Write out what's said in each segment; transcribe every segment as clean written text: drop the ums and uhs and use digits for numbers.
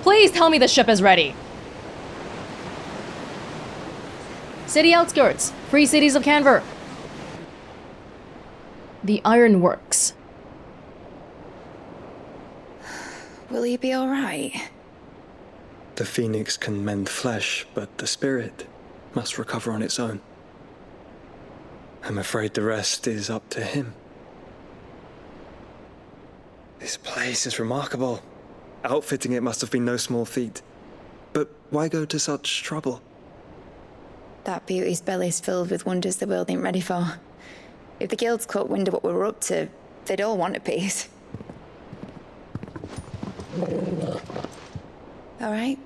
Please tell me the ship is ready. City outskirts. Free cities of Kanver. The ironworks. Will he be alright? The phoenix can mend flesh, but the spirit must recover on its own. I'm afraid the rest is up to him. This place is remarkable. Outfitting it must have been no small feat. But why go to such trouble? That beauty's belly's filled with wonders the world ain't ready for. If the guilds caught wind of what we were up to, they'd all want a piece. All right?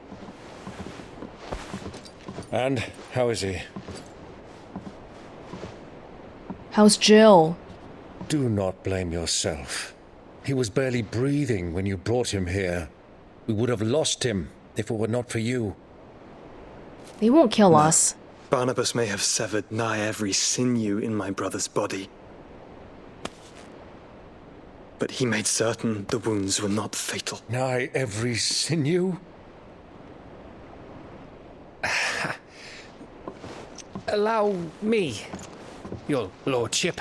And how is he? How's Jill? Do not blame yourself. He was barely breathing when you brought him here. We would have lost him if it were not for you. They won't kill us. Barnabas may have severed nigh every sinew in my brother's body. But he made certain the wounds were not fatal. Nigh every sinew? Allow me, your lordship.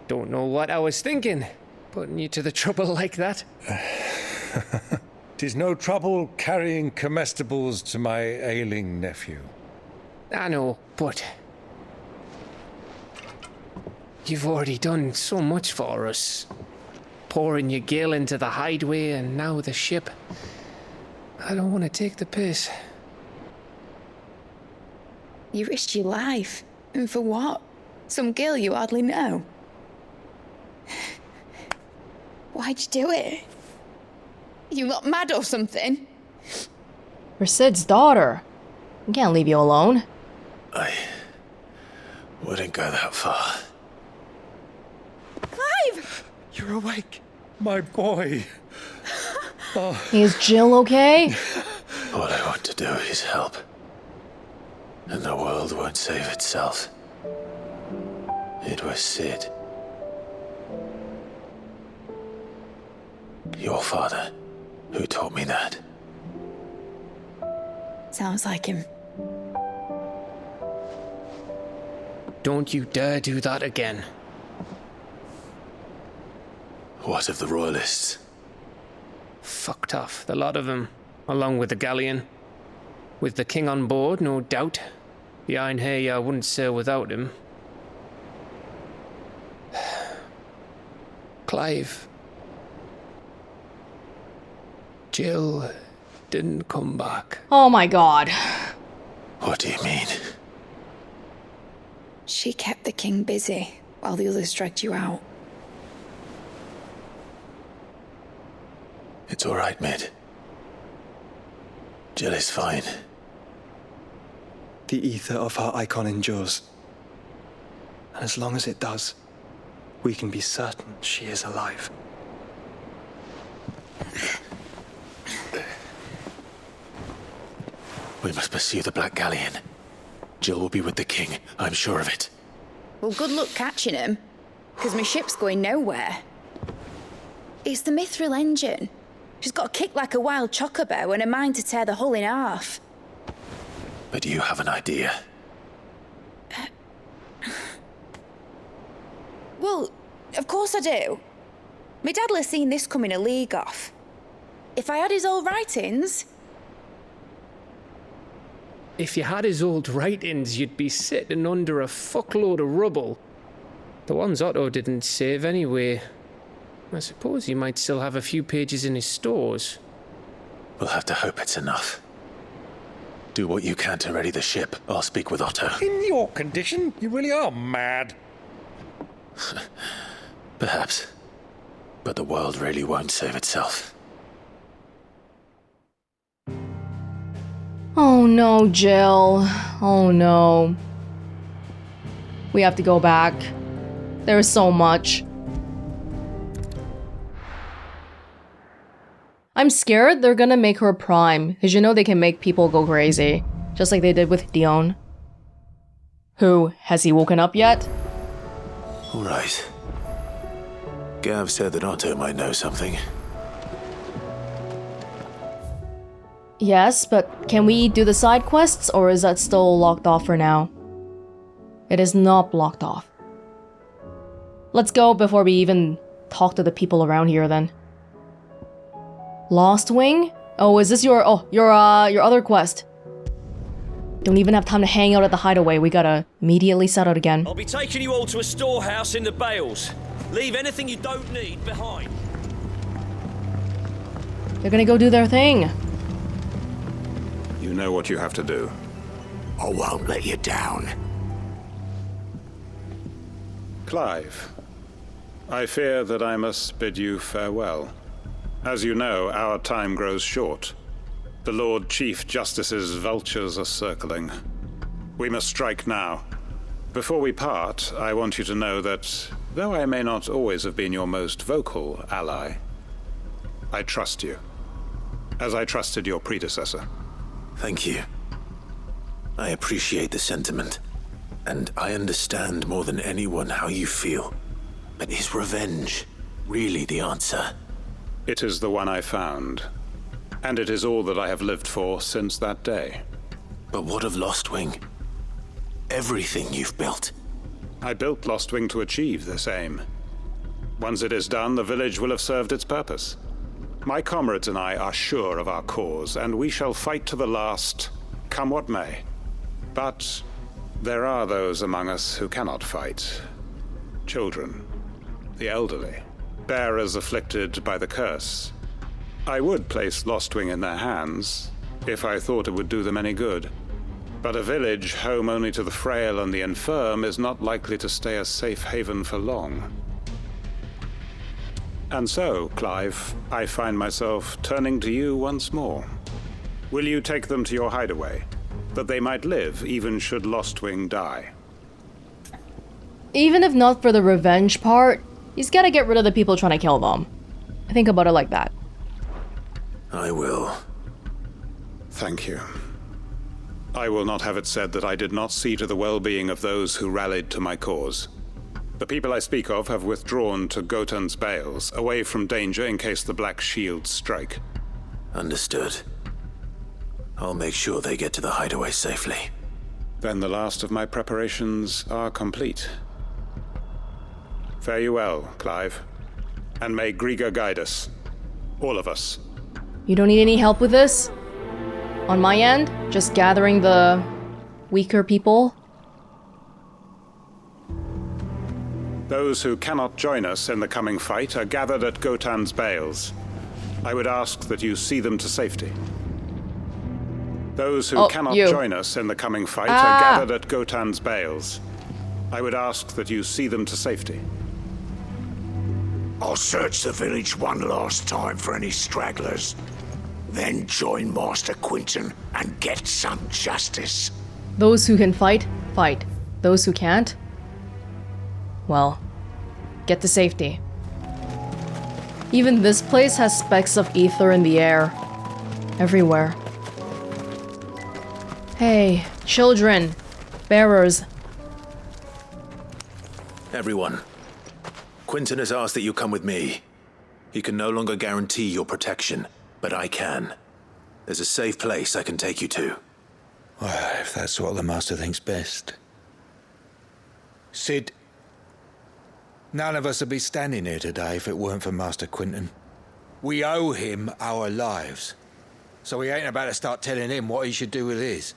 Don't know what I was thinking, putting you to the trouble like that. 'Tis no trouble carrying comestibles to my ailing nephew. I know, but you've already done so much for us. Pouring your gil into the hideaway and now the ship. I don't want to take the piss. You risked your life. And for what? Some girl you hardly know. Why'd you do it? You not mad or something? We're Sid's daughter. We can't leave you alone. I wouldn't go that far. Clive! You're awake, my boy. Is Jill okay? All I want to do is help. And the world won't save itself. It was Sid. Your father, who taught me that. Sounds like him. Don't you dare do that again. What of the royalists? Fucked off, the lot of them, along with the galleon. With the king on board, no doubt. Behind here, I wouldn't sail without him. Clive. Jill didn't come back. Oh my god. What do you mean? She kept the king busy while the others dragged you out. It's all right, Mid. Jill is fine. The ether of her icon endures. And as long as it does, we can be certain she is alive. We must pursue the Black Galleon. Jill will be with the king, I'm sure of it. Well, good luck catching him, because my ship's going nowhere. It's the Mithril engine. She's got a kick like a wild chocobo and a mind to tear the hull in half. But you have an idea. Well, of course I do. My dad'll have seen this coming a league off. If I had his old writings... If you had his old writings, you'd be sitting under a fuckload of rubble. The ones Otto didn't save anyway. I suppose he might still have a few pages in his stores. We'll have to hope it's enough. Do what you can to ready the ship. I'll speak with Otto. In your condition, you really are mad. Perhaps. But the world really won't save itself. Oh no, Jill. Oh no. We have to go back. There is so much. I'm scared they're gonna make her prime, because you know they can make people go crazy. Just like they did with Dion. Who? Has he woken up yet? All right. Gav said that Otto might know something. Yes, but can we do the side quests, or is that still locked off for now? It is not blocked off. Let's go before we even talk to the people around here then. Lostwing? Oh, is this your other quest? Don't even have time to hang out at the hideaway. We gotta immediately set out again. I'll be taking you all to a storehouse in the Bales. Leave anything you don't need behind. They're gonna go do their thing. You know what you have to do. I won't let you down. Clive, I fear that I must bid you farewell. As you know, our time grows short. The Lord Chief Justice's vultures are circling. We must strike now. Before we part, I want you to know that, though I may not always have been your most vocal ally, I trust you, as I trusted your predecessor. Thank you. I appreciate the sentiment, and I understand more than anyone how you feel. But is revenge really the answer? It is the one I found, and it is all that I have lived for since that day. But what of Lostwing? Everything you've built. I built Lostwing to achieve this aim. Once it is done, the village will have served its purpose. My comrades and I are sure of our cause, and we shall fight to the last, come what may. But there are those among us who cannot fight. Children, the elderly, bearers afflicted by the curse. I would place Lostwing in their hands, if I thought it would do them any good. But a village home only to the frail and the infirm is not likely to stay a safe haven for long. And so, Clive, I find myself turning to you once more. Will you take them to your hideaway, that they might live even should Lostwing die? Even if not for the revenge part, he's gotta get rid of the people trying to kill them. I think about it like that. I will. Thank you. I will not have it said that I did not see to the well-being of those who rallied to my cause. The people I speak of have withdrawn to Gotan's Bales, away from danger in case the Black Shields strike. Understood. I'll make sure they get to the hideaway safely. Then the last of my preparations are complete. Fare you well, Clive. And may Griga guide us. All of us. You don't need any help with this? On my end, just gathering the weaker people. Those who cannot join us in the coming fight are gathered at Gotan's Bales. I would ask that you see them to safety. Those who cannot join us in the coming fight are gathered at Gotan's Bales. I would ask that you see them to safety. I'll search the village one last time for any stragglers. Then join Master Quinton and get some justice. Those who can fight, fight. Those who can't, well, get to safety. Even this place has specks of aether in the air. Everywhere. Hey, children. Bearers. Everyone. Quinton has asked that you come with me. He can no longer guarantee your protection, but I can. There's a safe place I can take you to. Well, if that's what the Master thinks best. Sid, none of us would be standing here today if it weren't for Master Quinton. We owe him our lives. So we ain't about to start telling him what he should do with his.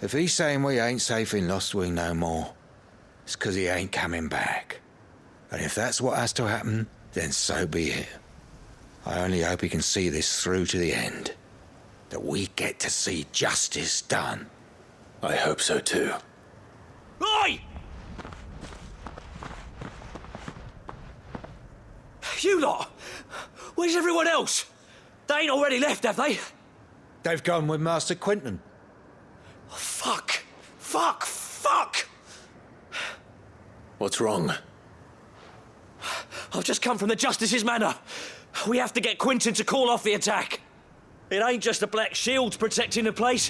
If he's saying we ain't safe in Lostwing no more, it's 'cause he ain't coming back. And if that's what has to happen, then so be it. I only hope he can see this through to the end. That we get to see justice done. I hope so too. Oi! You lot! Where's everyone else? They ain't already left, have they? They've gone with Master Quinton. Oh, fuck! Fuck! Fuck! What's wrong? I've just come from the Justice's manor. We have to get Quinton to call off the attack. It ain't just the Black Shields protecting the place.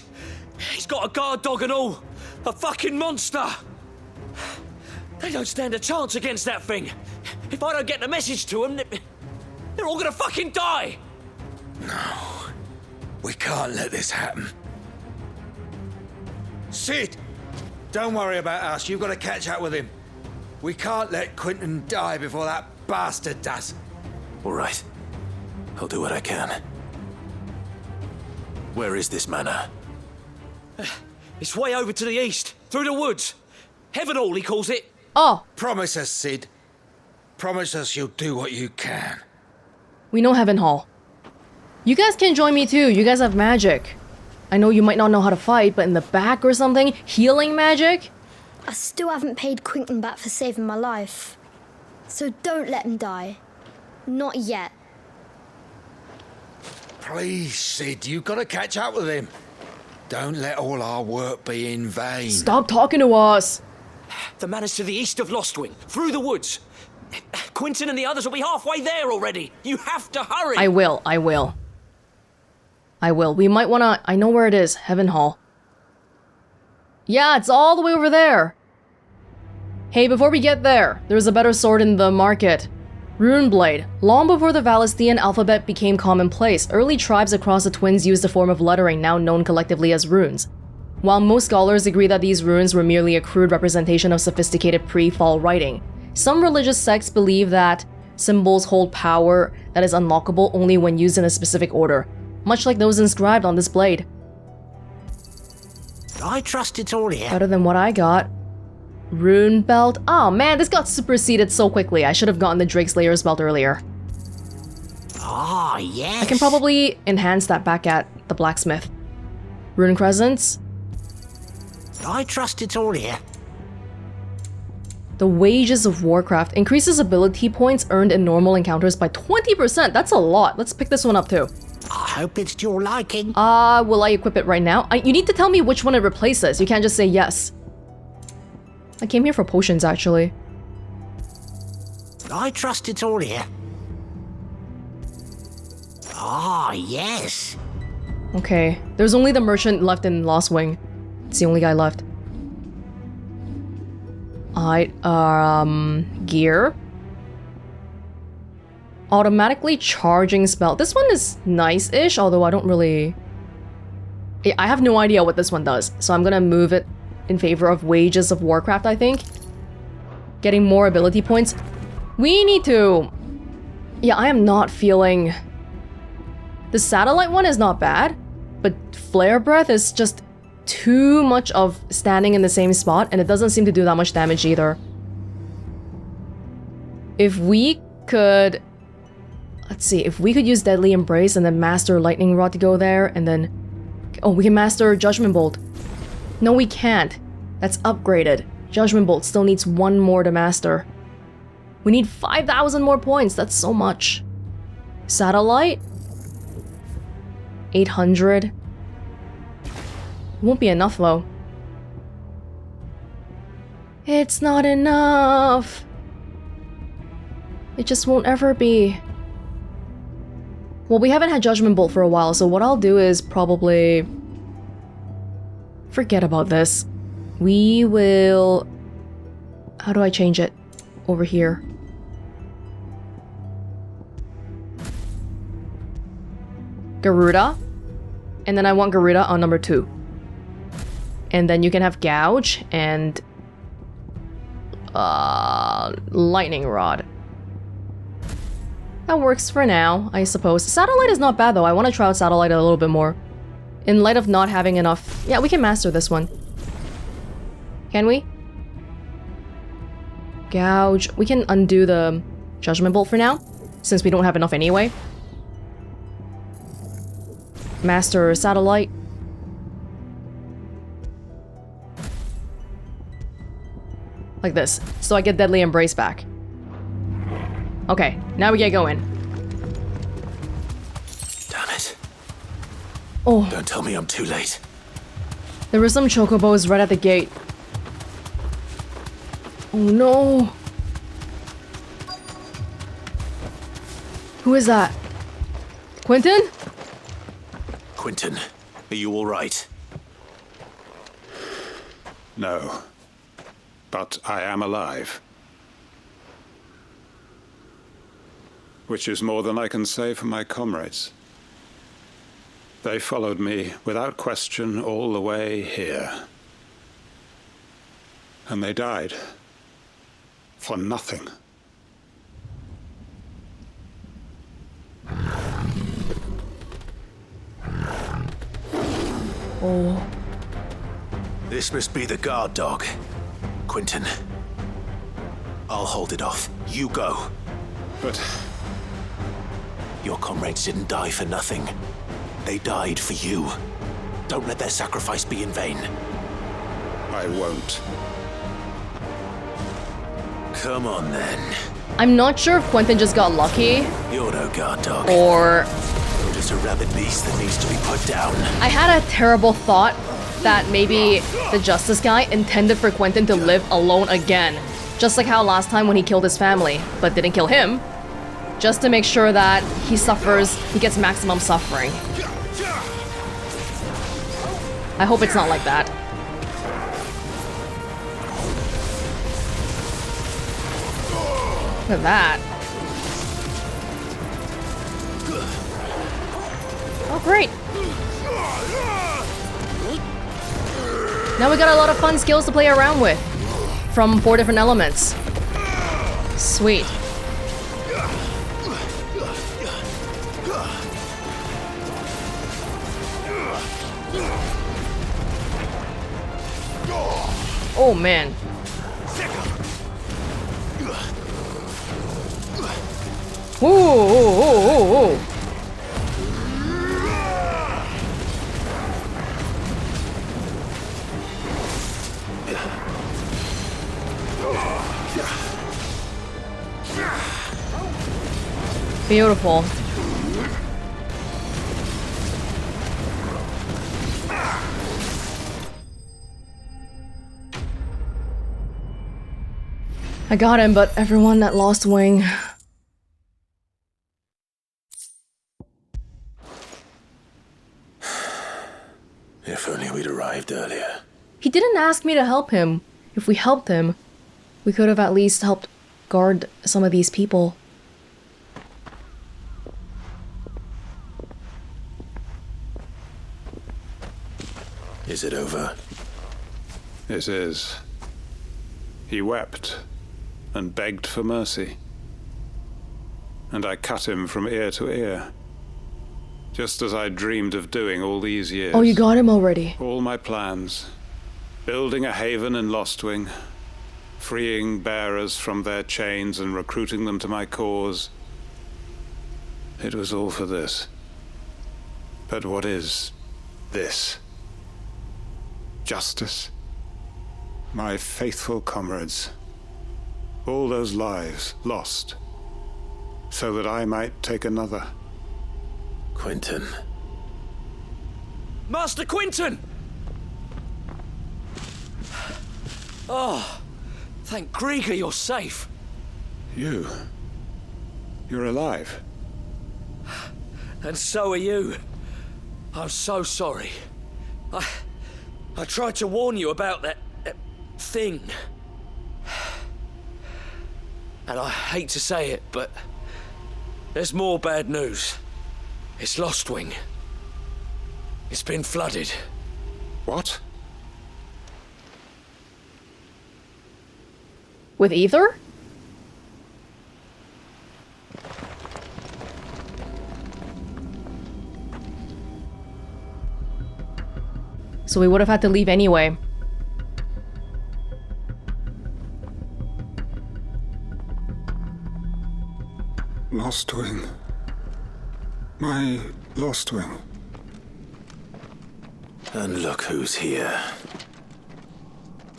He's got a guard dog and all. A fucking monster. They don't stand a chance against that thing. If I don't get the message to them, they're all gonna fucking die. No. We can't let this happen. Sid! Don't worry about us. You've got to catch up with him. We can't let Quentin die before that bastard does. All right. I'll do what I can. Where is this manor? It's way over to the east, through the woods. Heaven Hall, he calls it. Oh, Promise us, Sid. Promise us you'll do what you can. we know Heaven Hall. You guys can join me too. You guys have magic. I know you might not know how to fight, but in the back or something, healing magic? I still haven't paid Quentin back for saving my life. So don't let him die. Not yet. Please, Sid, you've got to catch up with him. Don't let all our work be in vain. Stop talking to us. The manor's to the east of Lostwing, through the woods. Quentin and the others will be halfway there already. You have to hurry. I will. We might wanna... I know where it is. Heaven Hall. Yeah, it's all the way over there. Hey, before we get there, there's a better sword in the market. Rune Blade. Long before the Valisthean alphabet became commonplace, early tribes across the Twins used a form of lettering now known collectively as runes. While most scholars agree that these runes were merely a crude representation of sophisticated pre-fall writing, some religious sects believe that symbols hold power that is unlockable only when used in a specific order, much like those inscribed on this blade. I trust it's all here. Better than what I got. Rune belt. Oh man, this got superseded so quickly. I should have gotten the Drake Slayer's belt earlier. Ah, yes. I can probably enhance that back at the blacksmith. Rune crescents. I trust it's all here. The Wages of Warcraft increases ability points earned in normal encounters by 20%. That's a lot. Let's pick this one up too. I hope it's to your liking. Will I equip it right now? You need to tell me which one it replaces. You can't just say yes. I came here for potions, actually. I trust it's all here. Ah, yes. Okay, there's only the merchant left in Lostwing. It's the only guy left. Alright, gear. Automatically charging spell. This one is nice-ish, although I don't really... I have no idea what this one does, so I'm gonna move it in favor of Wages of Warcraft, I think. Getting more ability points. We need to... Yeah, I am not feeling... The satellite one is not bad, but Flare Breath is just too much of standing in the same spot, and it doesn't seem to do that much damage either. If we could... Let's see, if we could use Deadly Embrace and then Master Lightning Rod to go there, and then... Oh, we can Master Judgment Bolt. No, we can't. That's upgraded. Judgment Bolt still needs one more to master. We need 5,000 more points. That's so much. Satellite? 800. Won't be enough, though. It's not enough. It just won't ever be. Well, we haven't had Judgment Bolt for a while, so what I'll do is probably... Forget about this. We will... How do I change it? Over here. Garuda. And then I want Garuda on number 2. And then you can have Gouge and... Lightning Rod. That works for now, I suppose. Satellite is not bad though. I want to try out Satellite a little bit more. In light of not having enough... Yeah, we can master this one. Can we? Gouge. We can undo the Judgment Bolt for now, since we don't have enough anyway. Master Satellite. Like this. So I get Deadly Embrace back. Okay, now we get going. Damn it. Oh. Don't tell me I'm too late. There were some chocobos right at the gate. Oh no. Who is that? Quentin? Quentin, are you all right? No. But I am alive. Which is more than I can say for my comrades. They followed me without question all the way here. And they died. For nothing. Oh. This must be the guard dog. Quentin. I'll hold it off. You go. But your comrades didn't die for nothing. They died for you. Don't let their sacrifice be in vain. I won't. Come on, then. I'm not sure if Quentin just got lucky. You're no guard dog. Or... You're just a rabid beast that needs to be put down. I had a terrible thought that maybe the Justice guy intended for Quentin to live alone again. Just like how last time when he killed his family, but didn't kill him. Just to make sure that he gets maximum suffering. I hope it's not like that. Look at that. Oh, great. Now we got a lot of fun skills to play around with. From 4 different elements. Sweet. Oh, man. Ooh, ooh, ooh, ooh, ooh. Beautiful. I got him, but everyone at Lostwing. If only we'd arrived earlier. He didn't ask me to help him. If we helped him, we could have at least helped guard some of these people. Is it over? It is. He wept and begged for mercy. And I cut him from ear to ear. Just as I dreamed of doing all these years. Oh, you got him already. All my plans. Building a haven in Lostwing. Freeing bearers from their chains and recruiting them to my cause. It was all for this. But what is this? Justice? My faithful comrades. All those lives lost. So that I might take another. Quentin. Master Quentin! Oh, thank Grieger you're safe. You're alive. And so are you. I'm so sorry. I tried to warn you about that thing. And I hate to say it, but there's more bad news. It's Lostwing. It's been flooded. What? With Aether? So we would have had to leave anyway. Lostwing. My Lostwing. And look who's here.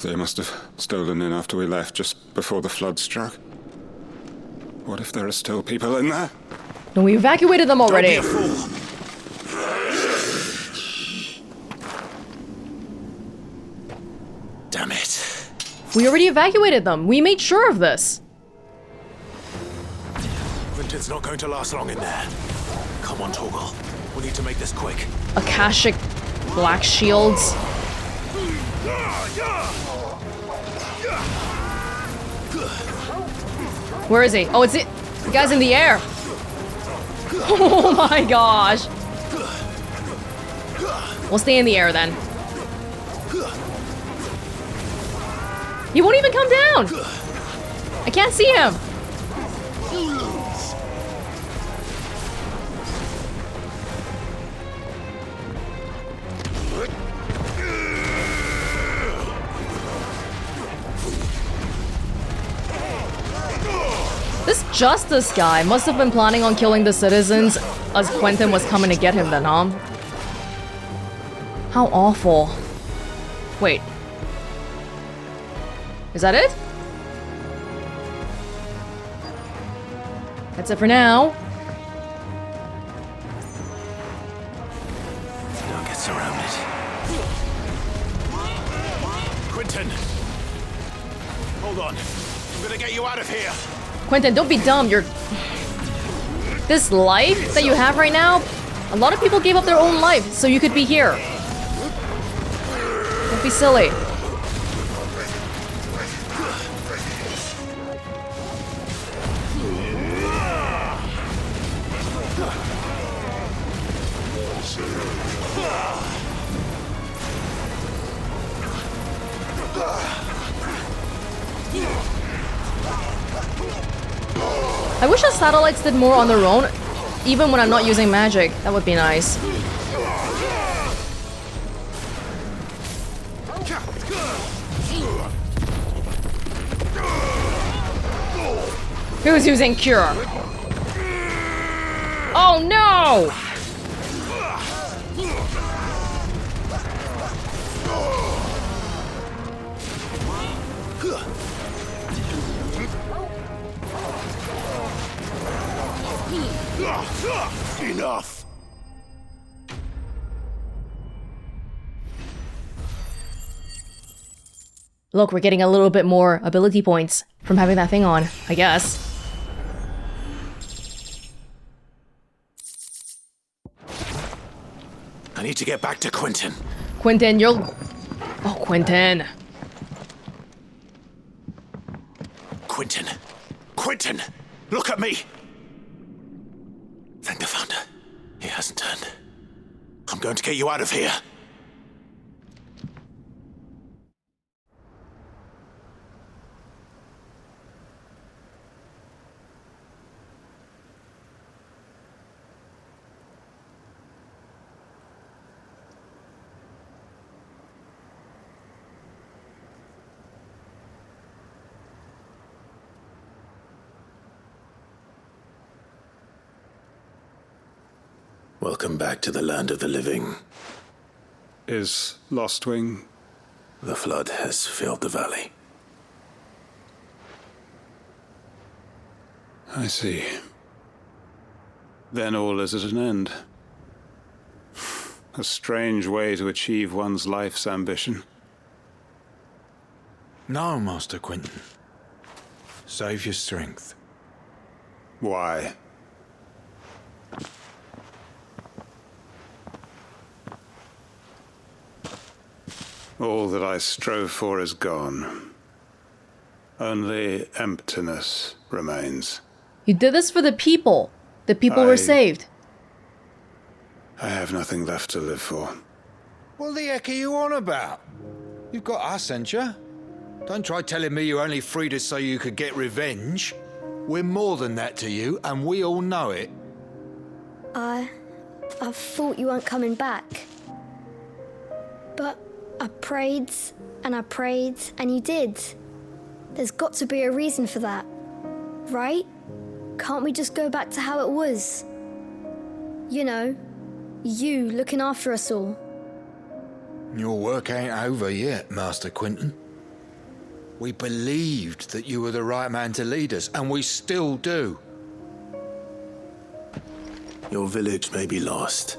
They must have stolen in after we left, just before the flood struck. What if there are still people in there? No, we evacuated them already. Don't be a fool. Damn it. We already evacuated them. We made sure of this. Quentin's not going to last long in there. Come on, Torgal. We need to make this quick. Akashic black shields. Where is he? Oh, it's it. The guy's in the air. Oh my gosh. We'll stay in the air then. He won't even come down! I can't see him! This justice guy must have been planning on killing the citizens as Quentin was coming to get him then, huh? How awful. Wait. Is that it? That's it for now. Don't get surrounded. Quentin! Hold on. I'm gonna get you out of here. Quentin, don't be dumb. You're... This life that you have right now, a lot of people gave up their own life so you could be here. Don't be silly. I wish the satellites did more on their own, even when I'm not using magic. That would be nice. Who's using Cure? Oh no! Enough! Look, we're getting a little bit more ability points from having that thing on, I guess. I need to get back to Quentin. Quentin, you're... Oh, Quentin. Quentin! Quentin! Look at me! Thank the Founder. He hasn't turned. I'm going to get you out of here. Welcome back to the land of the living. Is Lostwing? The flood has filled the valley. I see. Then all is at an end. A strange way to achieve one's life's ambition. No, Master Quentin. Save your strength. Why? All that I strove for is gone. Only emptiness remains. You did this for the people. The people were saved. I have nothing left to live for. What the heck are you on about? You've got us, ain't you? Don't try telling me you only freed us so you could get revenge. We're more than that to you, and we all know it. I thought you weren't coming back. But I prayed, and you did. There's got to be a reason for that, right? Can't we just go back to how it was? You know, you looking after us all. Your work ain't over yet, Master Quentin. We believed that you were the right man to lead us, and we still do. Your village may be lost,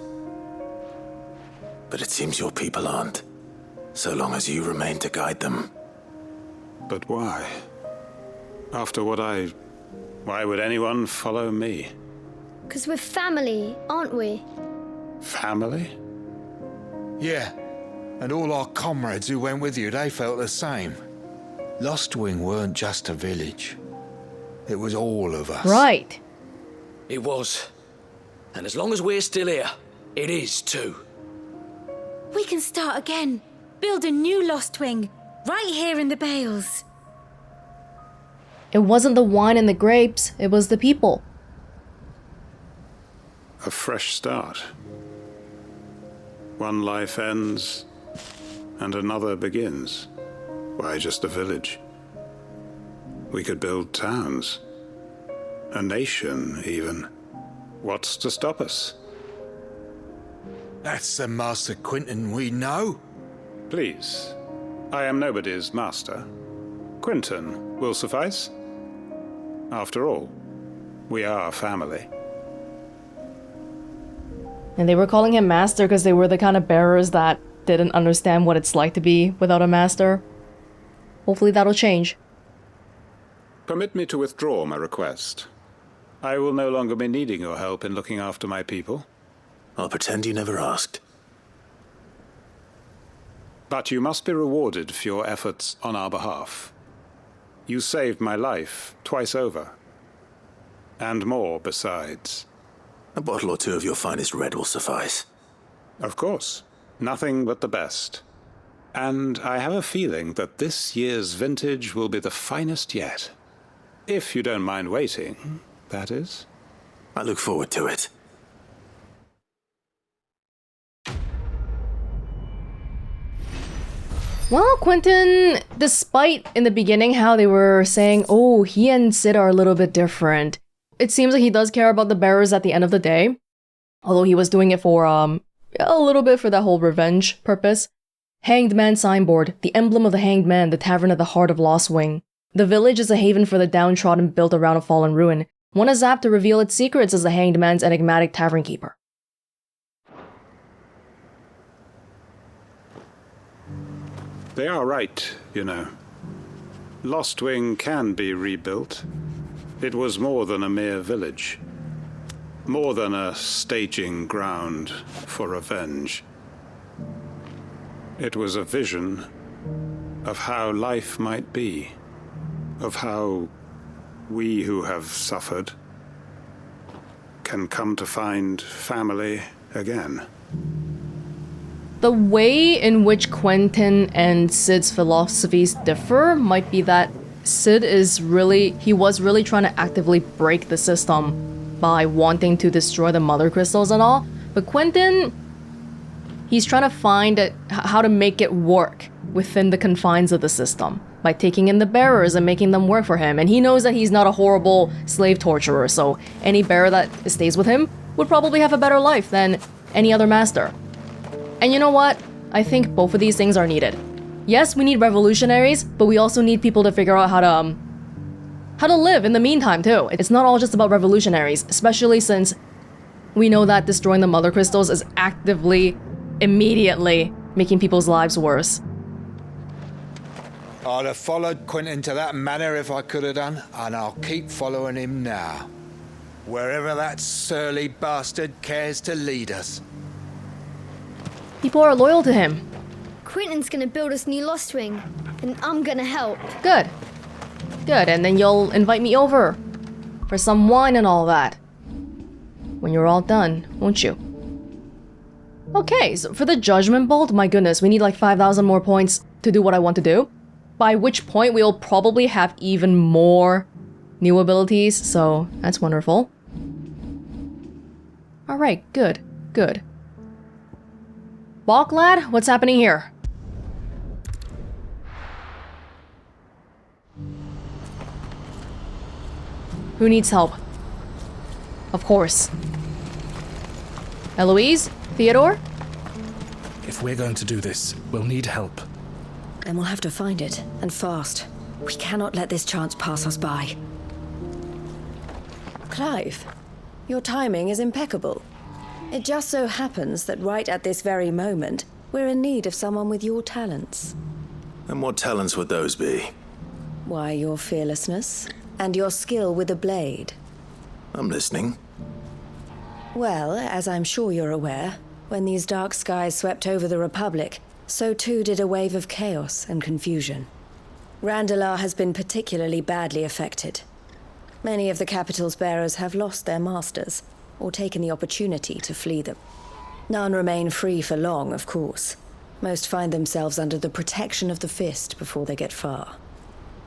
but it seems your people aren't, so long as you remain to guide them. But why? After what why would anyone follow me? 'Cause we're family, aren't we? Family? Yeah, and all our comrades who went with you, they felt the same. Lostwing weren't just a village. It was all of us. Right. It was. And as long as we're still here, it is too. We can start again. Build a new Lostwing. Right here in the bales. It wasn't the wine and the grapes, it was the people. A fresh start. One life ends, and another begins. Why, just a village. We could build towns. A nation, even. What's to stop us? That's the Master Quinton we know. Please. I am nobody's master. Quinton will suffice. After all, we are family. And they were calling him master because they were the kind of bearers that didn't understand what it's like to be without a master. Hopefully that'll change. Permit me to withdraw my request. I will no longer be needing your help in looking after my people. I'll pretend you never asked. But you must be rewarded for your efforts on our behalf. You saved my life twice over. And more besides. A bottle or two of your finest red will suffice. Of course. Nothing but the best. And I have a feeling that this year's vintage will be the finest yet. If you don't mind waiting, that is. I look forward to it. Well, Quinton, despite in the beginning how they were saying, oh, he and Sid are a little bit different, it seems like he does care about the bearers at the end of the day. Although he was doing it for, a little bit for that whole revenge purpose. Hanged Man signboard, the emblem of the Hanged Man, the tavern at the heart of Lostwing. The village is a haven for the downtrodden built around a fallen ruin. One is apt to reveal its secrets as the Hanged Man's enigmatic tavern keeper. They are right, you know. Lostwing can be rebuilt. It was more than a mere village. More than a staging ground for revenge. It was a vision of how life might be. Of how we who have suffered can come to find family again. The way in which Quentin and Sid's philosophies differ might be that Sid was really trying to actively break the system by wanting to destroy the Mothercrystals and all, but Quentin, he's trying to find how to make it work within the confines of the system by taking in the bearers and making them work for him, and he knows that he's not a horrible slave torturer, so any bearer that stays with him would probably have a better life than any other master. And you know what? I think both of these things are needed. Yes, we need revolutionaries, but we also need people to figure out how to live in the meantime too. It's not all just about revolutionaries, especially since we know that destroying the Mothercrystals is actively, immediately making people's lives worse. I'd have followed Quinton to that manor if I could have done, and I'll keep following him now. Wherever that surly bastard cares to lead us. People are loyal to him. Quinton's gonna build us new Lostwing, and I'm gonna help. Good. Good, and then you'll invite me over for some wine and all that. When you're all done, won't you? Okay, so for the Judgment Bolt, my goodness, we need like 5,000 more points to do what I want to do. By which point we'll probably have even more new abilities, so that's wonderful. Alright, good, good. Balk lad, what's happening here? Who needs help? Of course. Eloise? Theodore? If we're going to do this, we'll need help. And we'll have to find it, and fast. We cannot let this chance pass us by. Clive, your timing is impeccable. It just so happens that right at this very moment, we're in need of someone with your talents. And what talents would those be? Why, your fearlessness, and your skill with a blade. I'm listening. Well, as I'm sure you're aware, when these dark skies swept over the Republic, so too did a wave of chaos and confusion. Randalar has been particularly badly affected. Many of the capital's bearers have lost their masters, or taken the opportunity to flee them. None remain free for long, of course, Most find themselves under the protection of the fist before they get far.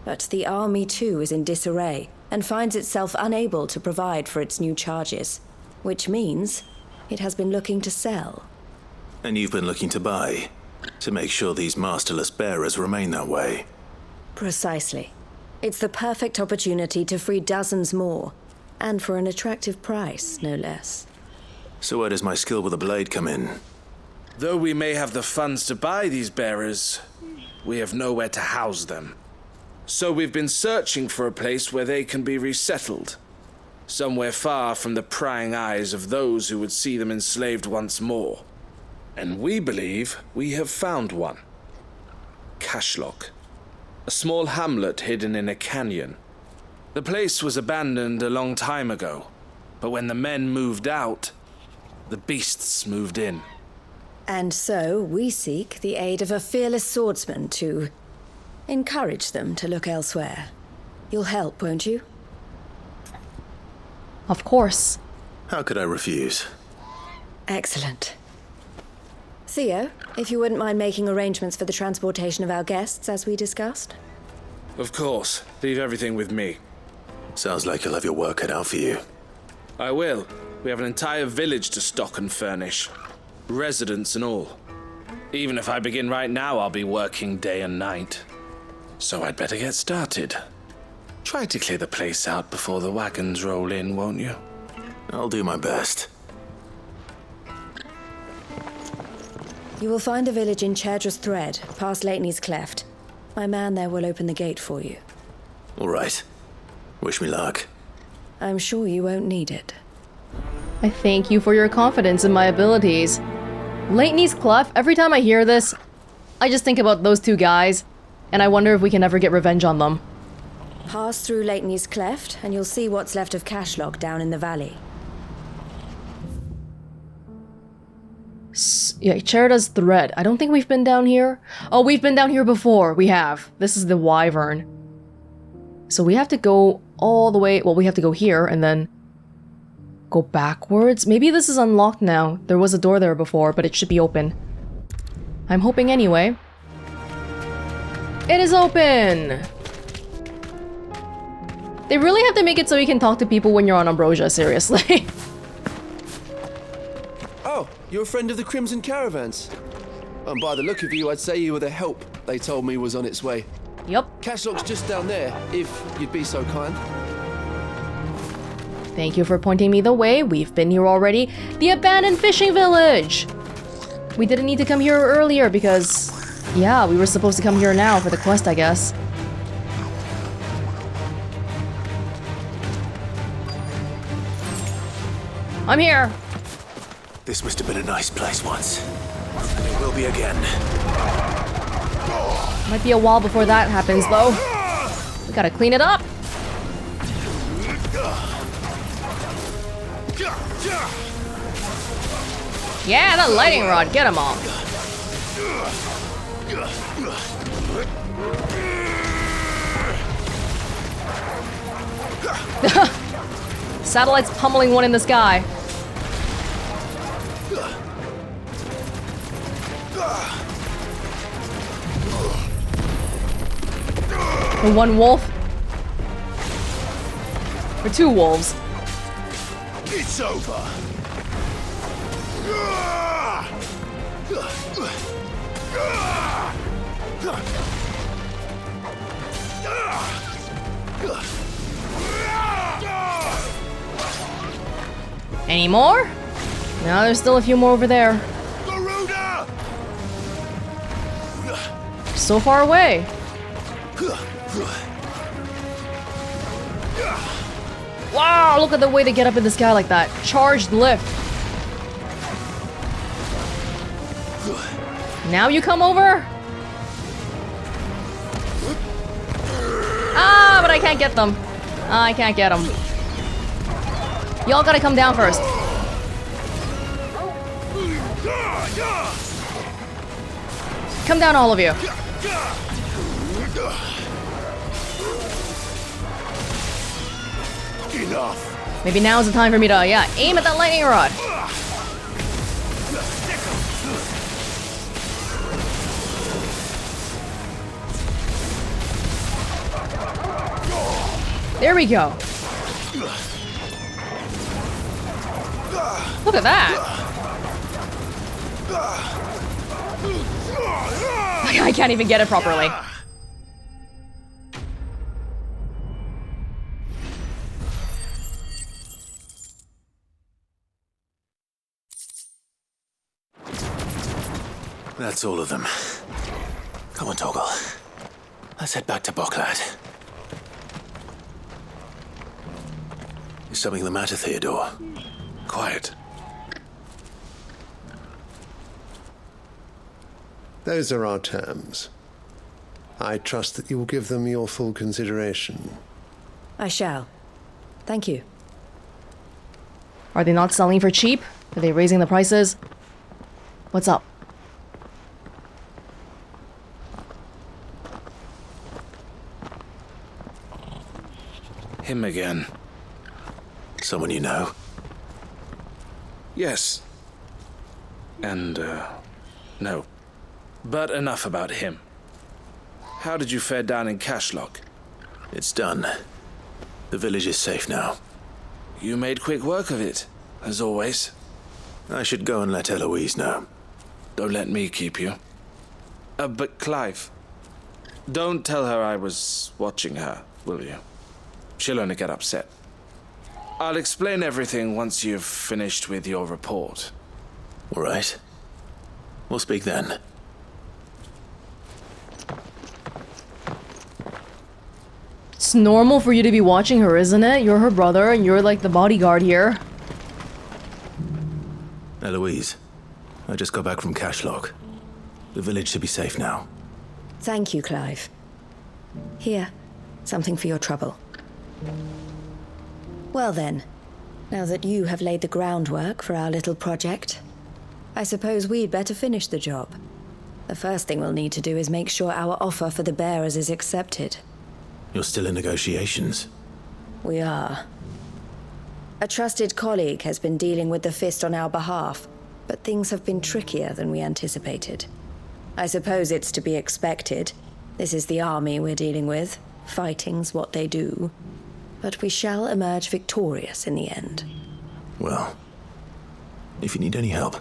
But the army too is in disarray and finds itself unable to provide for its new charges, which means it has been looking to sell. And you've been looking to buy, to make sure these masterless bearers remain that way. Precisely. It's the perfect opportunity to free dozens more, and for an attractive price, no less. So where does my skill with the blade come in? Though we may have the funds to buy these bearers, we have nowhere to house them. So we've been searching for a place where they can be resettled. Somewhere far from the prying eyes of those who would see them enslaved once more. And we believe we have found one. Cashlock. A small hamlet hidden in a canyon. The place was abandoned a long time ago, but when the men moved out, the beasts moved in. And so we seek the aid of a fearless swordsman to encourage them to look elsewhere. You'll help, won't you? Of course. How could I refuse? Excellent. Theo, if you wouldn't mind making arrangements for the transportation of our guests, as we discussed. Of course. Leave everything with me. Sounds like you'll have your work cut out for you. I will. We have an entire village to stock and furnish. Residents and all. Even if I begin right now, I'll be working day and night. So I'd better get started. Try to clear the place out before the wagons roll in, won't you? I'll do my best. You will find a village in Chairdress Thread, past Leitney's Cleft. My man there will open the gate for you. All right. Wish me luck. I'm sure you won't need it. I thank you for your confidence in my abilities. Leitney's Cleft, every time I hear this, I just think about those two guys, and I wonder if we can ever get revenge on them. Pass through Leitney's Cleft, and you'll see what's left of Cashlock down in the valley. Yeah, Chairdress Thread. I don't think we've been down here. Oh, we've been down here before. We have. This is the Wyvern. So we have to go all the way. Well, we have to go here and then go backwards. Maybe this is unlocked now. There was a door there before, but it should be open. I'm hoping anyway. It is open! They really have to make it so you can talk to people when you're on Ambrosia, seriously. Oh, you're a friend of the Crimson Caravans. And by the look of you, I'd say you were the help they told me was on its way. Yep. Cashlock's just down there, if you'd be so kind. Thank you for pointing me the way. We've been here already. The abandoned fishing village! We didn't need to come here earlier because... yeah, we were supposed to come here now for the quest, I guess. I'm here! This must have been a nice place once. And it will be again. Might be a while before that happens, though. We gotta clean it up! Yeah, that lightning rod, get him all. Satellite's pummeling one in the sky. The one wolf? Or two wolves? It's over. Any more? No, there's still a few more over there. So far away. Wow, look at the way they get up in the sky like that. Charged lift. Now you come over? Ah, but I can't get them. I can't get them. Y'all gotta come down first. Come down, all of you. Enough. Maybe now is the time for me to, yeah, aim at that lightning rod. There we go. Look at that. I can't even get it properly. That's all of them. Come on, Toggle. Let's head back to Boklad. Is something the matter, Theodore? Quiet. Those are our terms. I trust that you will give them your full consideration. I shall. Thank you. Are they not selling for cheap? Are they raising the prices? What's up? Him again. Someone you know? Yes. And, no. But enough about him. How did you fare down in Cashlock? It's done. The village is safe now. You made quick work of it, as always. I should go and let Eloise know. Don't let me keep you. But Clive, don't tell her I was watching her, will you? She'll only get upset. I'll explain everything once you've finished with your report. All right. We'll speak then. It's normal for you to be watching her, isn't it? You're her brother, and you're like the bodyguard here. Eloise, I just got back from Cashlock. The village should be safe now. Thank you, Clive. Here, something for your trouble. Well then, now that you have laid the groundwork for our little project, I suppose we'd better finish the job. The first thing we'll need to do is make sure our offer for the bearers is accepted. You're still in negotiations? We are. A trusted colleague has been dealing with the Fist on our behalf, but things have been trickier than we anticipated. I suppose it's to be expected. This is the army we're dealing with. Fighting's what they do. But we shall emerge victorious in the end. Well, if you need any help,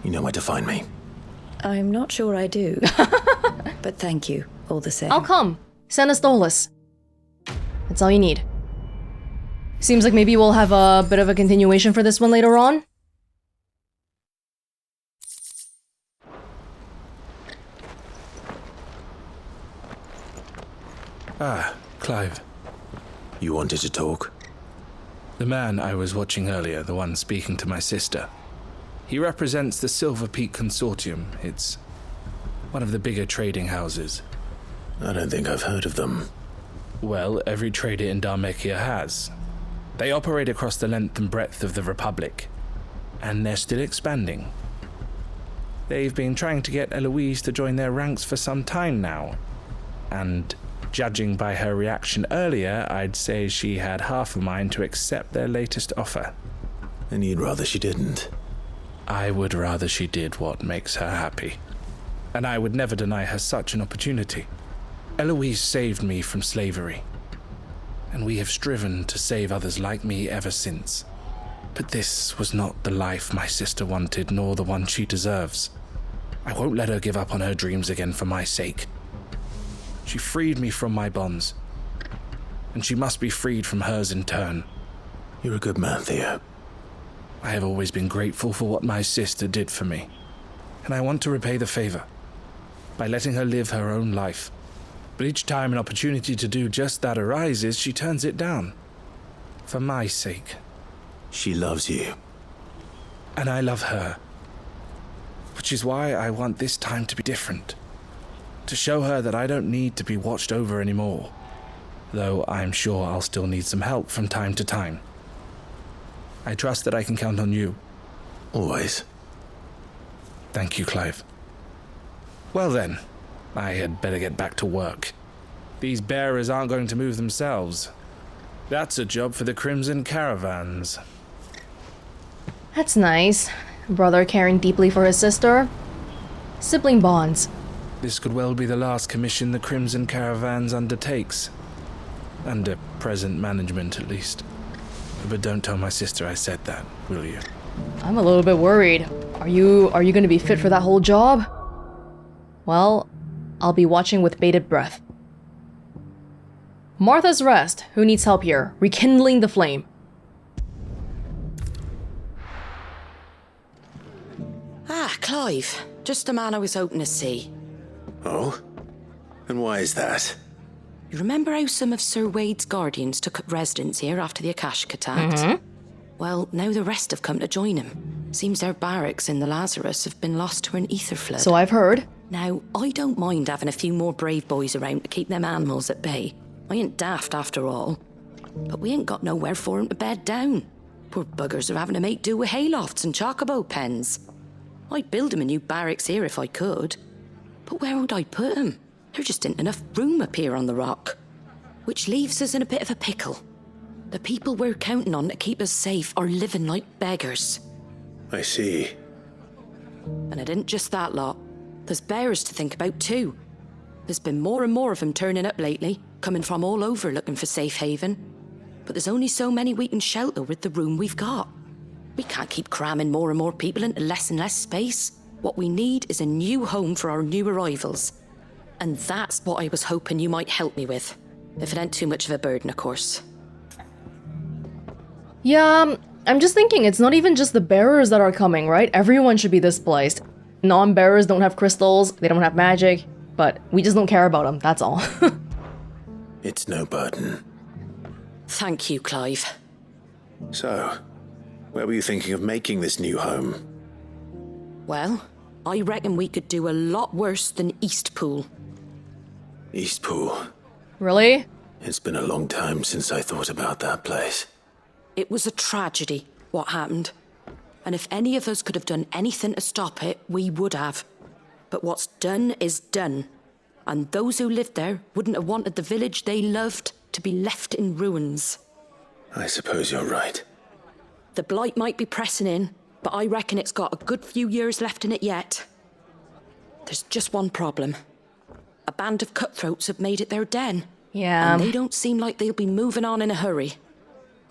you know where to find me. I'm not sure I do. But thank you, all the same. I'll come. Send us Dolus. That's all you need. Seems like maybe we'll have a bit of a continuation for this one later on. Ah, Clive. You wanted to talk? The man I was watching earlier, the one speaking to my sister. He represents the Silver Peak Consortium. It's one of the bigger trading houses. I don't think I've heard of them. Well, every trader in Dharmekia has. They operate across the length and breadth of the Republic, and they're still expanding. They've been trying to get Eloise to join their ranks for some time now, and judging by her reaction earlier, I'd say she had half a mind to accept their latest offer. And you'd rather she didn't? I would rather she did what makes her happy. And I would never deny her such an opportunity. Eloise saved me from slavery, and we have striven to save others like me ever since. But this was not the life my sister wanted, nor the one she deserves. I won't let her give up on her dreams again for my sake. She freed me from my bonds, and she must be freed from hers in turn. You're a good man, Theo. I have always been grateful for what my sister did for me, and I want to repay the favor by letting her live her own life. But each time an opportunity to do just that arises, she turns it down. For my sake. She loves you. And I love her. Which is why I want this time to be different. To show her that I don't need to be watched over anymore. Though I'm sure I'll still need some help from time to time. I trust that I can count on you. Always. Thank you, Clive. Well then, I had better get back to work. These bearers aren't going to move themselves. That's a job for the Crimson Caravans. That's nice. Brother caring deeply for his sister. Sibling bonds. This could well be the last commission the Crimson Caravans undertakes. Under present management, at least. But don't tell my sister I said that, will you? I'm a little bit worried. Are you going to be fit for that whole job? Well, I'll be watching with bated breath. Martha's Rest. Who needs help here? Rekindling the flame. Ah, Clive. Just the man I was hoping to see. Oh? And why is that? You remember how some of Sir Wade's guardians took up residence here after the Akashic attacked? Well, now the rest have come to join him. Seems their barracks in the Lazarus have been lost to an ether flood. So I've heard. Now, I don't mind having a few more brave boys around to keep them animals at bay. I ain't daft after all. But we ain't got nowhere for 'em to bed down. Poor buggers are having to make do with haylofts and chocobo pens. I'd build 'em a new barracks here if I could. But where would I put 'em? There just ain't enough room up here on the rock. Which leaves us in a bit of a pickle. The people we're counting on to keep us safe are living like beggars. I see. And it ain't just that lot. There's bears to think about too. There's been more and more of them turning up lately, coming from all over looking for safe haven. But there's only so many we can shelter with the room we've got. We can't keep cramming more and more people into less and less space. What we need is a new home for our new arrivals. And that's what I was hoping you might help me with. If it ain't too much of a burden, of course. Yeah, I'm just thinking it's not even just the bearers that are coming, right? Everyone should be displaced. Non-bearers don't have crystals, they don't have magic, but we just don't care about them, that's all. It's no burden. Thank you, Clive. So, where were you thinking of making this new home? Well, I reckon we could do a lot worse than Eastpool. Eastpool. Really? It's been a long time since I thought about that place. It was a tragedy, what happened. And if any of us could have done anything to stop it, we would have. But what's done is done. And those who lived there wouldn't have wanted the village they loved to be left in ruins. I suppose you're right. The Blight might be pressing in, but I reckon it's got a good few years left in it yet. There's just one problem. A band of cutthroats have made it their den. Yeah. And they don't seem like they'll be moving on in a hurry.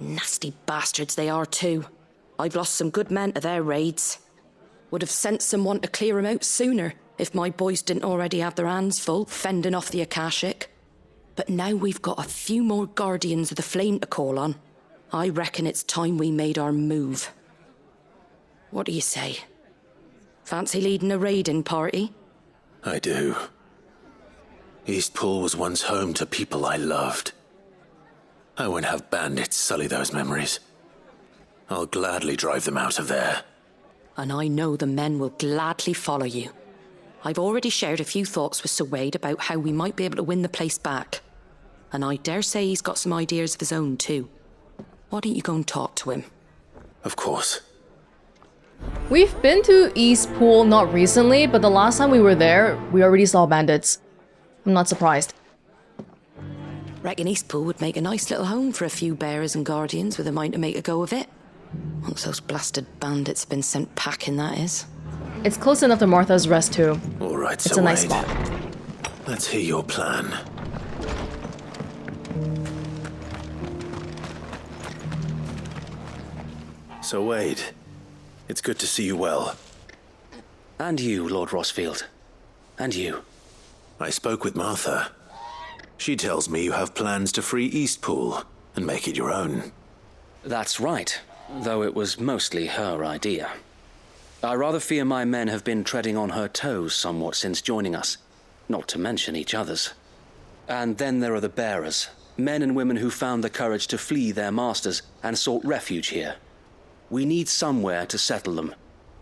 Nasty bastards they are too. I've lost some good men to their raids. Would have sent someone to clear 'em out sooner if my boys didn't already have their hands full fending off the Akashic. But now we've got a few more guardians of the flame to call on. I reckon it's time we made our move. What do you say? Fancy leading a raiding party? I do. Eastpool was once home to people I loved. I won't have bandits sully those memories. I'll gladly drive them out of there. And I know the men will gladly follow you. I've already shared a few thoughts with Sir Wade about how we might be able to win the place back. And I dare say he's got some ideas of his own too. Why don't you go and talk to him? Of course. We've been to Eastpool not recently, but the last time we were there, we already saw bandits. I'm not surprised. Reckon Eastpool would make a nice little home for a few bearers and guardians with a mind to make a go of it. Once those blasted bandits have been sent packing, that is. It's close enough to Martha's Rest too. All right, it's a nice spot. Let's hear your plan. So Wade, it's good to see you well. And you, Lord Rossfield. And you. I spoke with Martha. She tells me you have plans to free Eastpool and make it your own. That's right, though it was mostly her idea. I rather fear my men have been treading on her toes somewhat since joining us, not to mention each other's. And then there are the bearers, men and women who found the courage to flee their masters and sought refuge here. We need somewhere to settle them,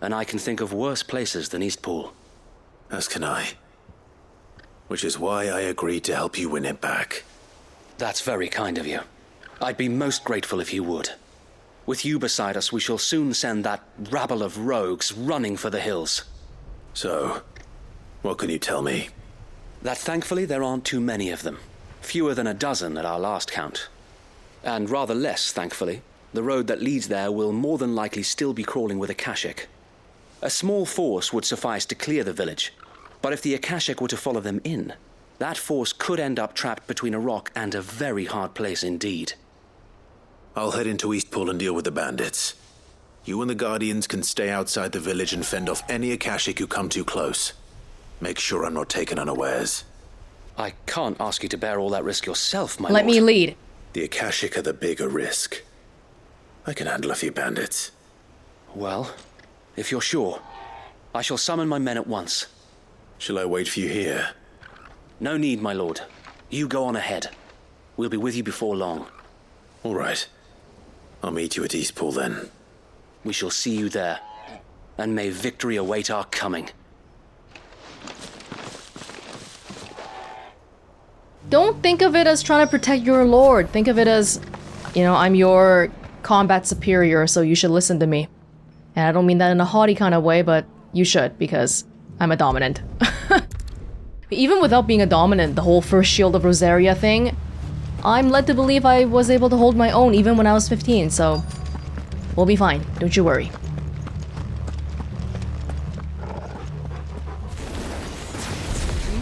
and I can think of worse places than Eastpool. As can I. Which is why I agreed to help you win it back. That's very kind of you. I'd be most grateful if you would. With you beside us, we shall soon send that rabble of rogues running for the hills. So, what can you tell me? That thankfully there aren't too many of them. Fewer than a dozen at our last count. And rather less, thankfully, the road that leads there will more than likely still be crawling with Akashic. A small force would suffice to clear the village, But if the Akashic were to follow them in, that force could end up trapped between a rock and a very hard place indeed. I'll head into Eastpool and deal with the bandits. You and the Guardians can stay outside the village and fend off any Akashic who come too close. Make sure I'm not taken unawares. I can't ask you to bear all that risk yourself, my Let lord. me lead. The Akashic are the bigger risk. I can handle a few bandits. Well, if you're sure, I shall summon my men at once. Shall I wait for you here? No need, my lord. You go on ahead. We'll be with you before long. All right. I'll meet you at Eastpool then. We shall see you there. And may victory await our coming. Don't think of it as trying to protect your lord. Think of it as, you know, I'm your combat superior, so you should listen to me. And I don't mean that in a haughty kind of way, but you should, because I'm a dominant. Even without being a dominant, the whole first Shield of Rosaria thing, I'm led to believe I was able to hold my own even when I was 15, so we'll be fine, don't you worry. You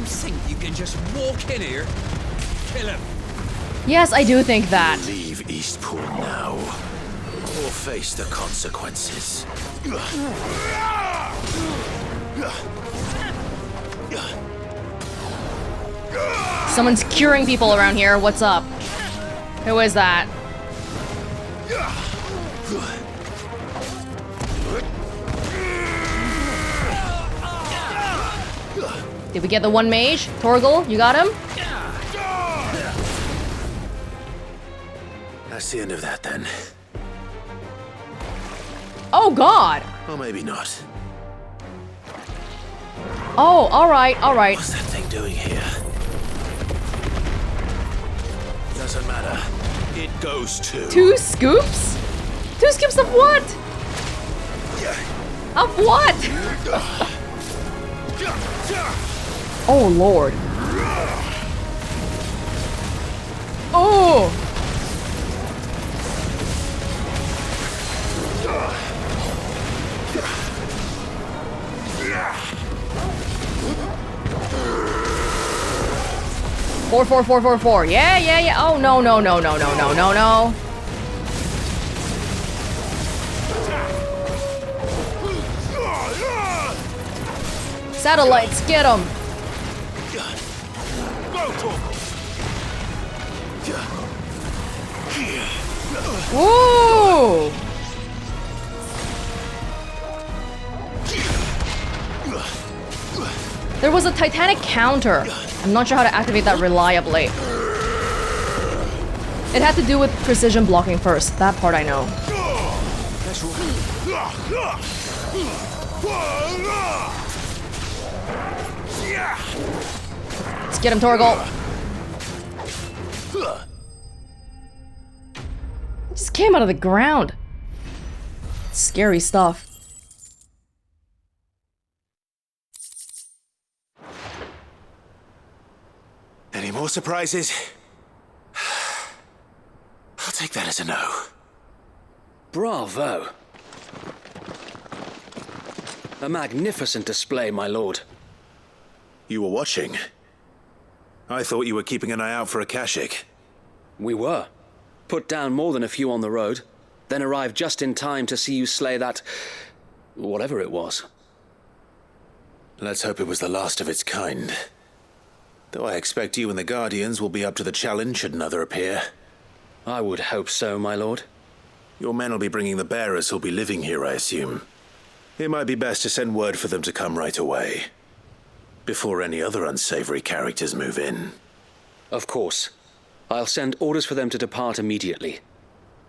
think you can just walk in here, kill him? Yes, I do think that. Leave Eastpool now, or face the consequences. Someone's curing people around here, what's up? Who is that? Did we get the one mage? Torgal, you got him? That's the end of that then. Oh god! Or maybe not. Oh, alright, alright. What's that thing doing here? Doesn't matter. It goes to... 2 scoops? 2 scoops of what? Of what? Oh lord. Oh! Four. Yeah. Oh no. Satellites, get them. Woo! There was a Titanic counter. I'm not sure how to activate that reliably. It had to do with precision blocking first. That part I know. Let's get him, Torgal. Just came out of the ground. Scary stuff. Any more surprises? I'll take that as a no. Bravo. A magnificent display, my lord. You were watching? I thought you were keeping an eye out for Akashic. We were. Put down more than a few on the road, then arrived just in time to see you slay that... whatever it was. Let's hope it was the last of its kind. Though I expect you and the Guardians will be up to the challenge should another appear. I would hope so, my lord. Your men will be bringing the bearers who'll be living here, I assume. It might be best to send word for them to come right away, before any other unsavory characters move in. Of course. I'll send orders for them to depart immediately.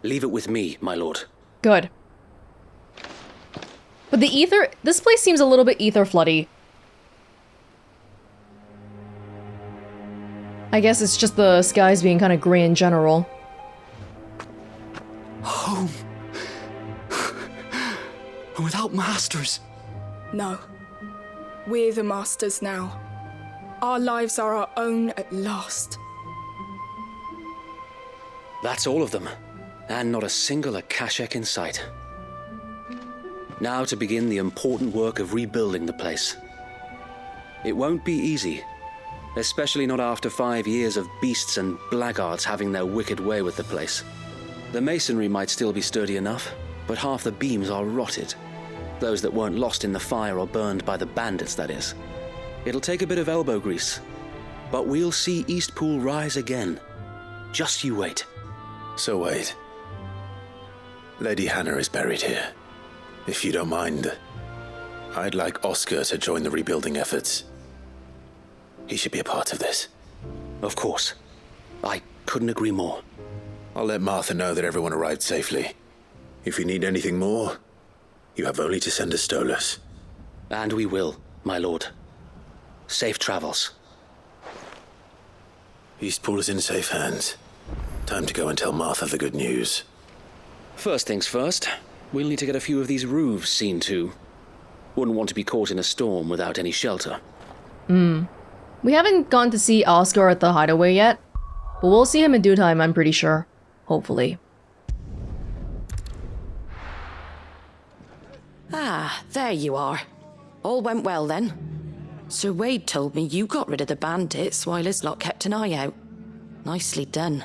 Leave it with me, my lord. Good. But the ether... this place seems a little bit ether floody. I guess it's just the skies being kind of grey in general. Home. Without masters. No. We're the masters now. Our lives are our own at last. That's all of them. And not a single Akashic in sight. Now to begin the important work of rebuilding the place. It won't be easy. Especially not after 5 years of beasts and blackguards having their wicked way with the place. The masonry might still be sturdy enough, but half the beams are rotted. Those that weren't lost in the fire or burned by the bandits, that is. It'll take a bit of elbow grease, but we'll see Eastpool rise again. Just you wait. So wait. Lady Hannah is buried here. If you don't mind, I'd like Oscar to join the rebuilding efforts. He should be a part of this. Of course. I couldn't agree more. I'll let Martha know that everyone arrived safely. If you need anything more, you have only to send a Stolas. And we will, my lord. Safe travels. Eastpool is in safe hands. Time to go and tell Martha the good news. First things first, we'll need to get a few of these roofs seen to. Wouldn't want to be caught in a storm without any shelter. We haven't gone to see Oscar at the hideaway yet, but we'll see him in due time, I'm pretty sure. Hopefully. Ah, there you are. All went well then. Sir Wade told me you got rid of the bandits while his lot kept an eye out. Nicely done.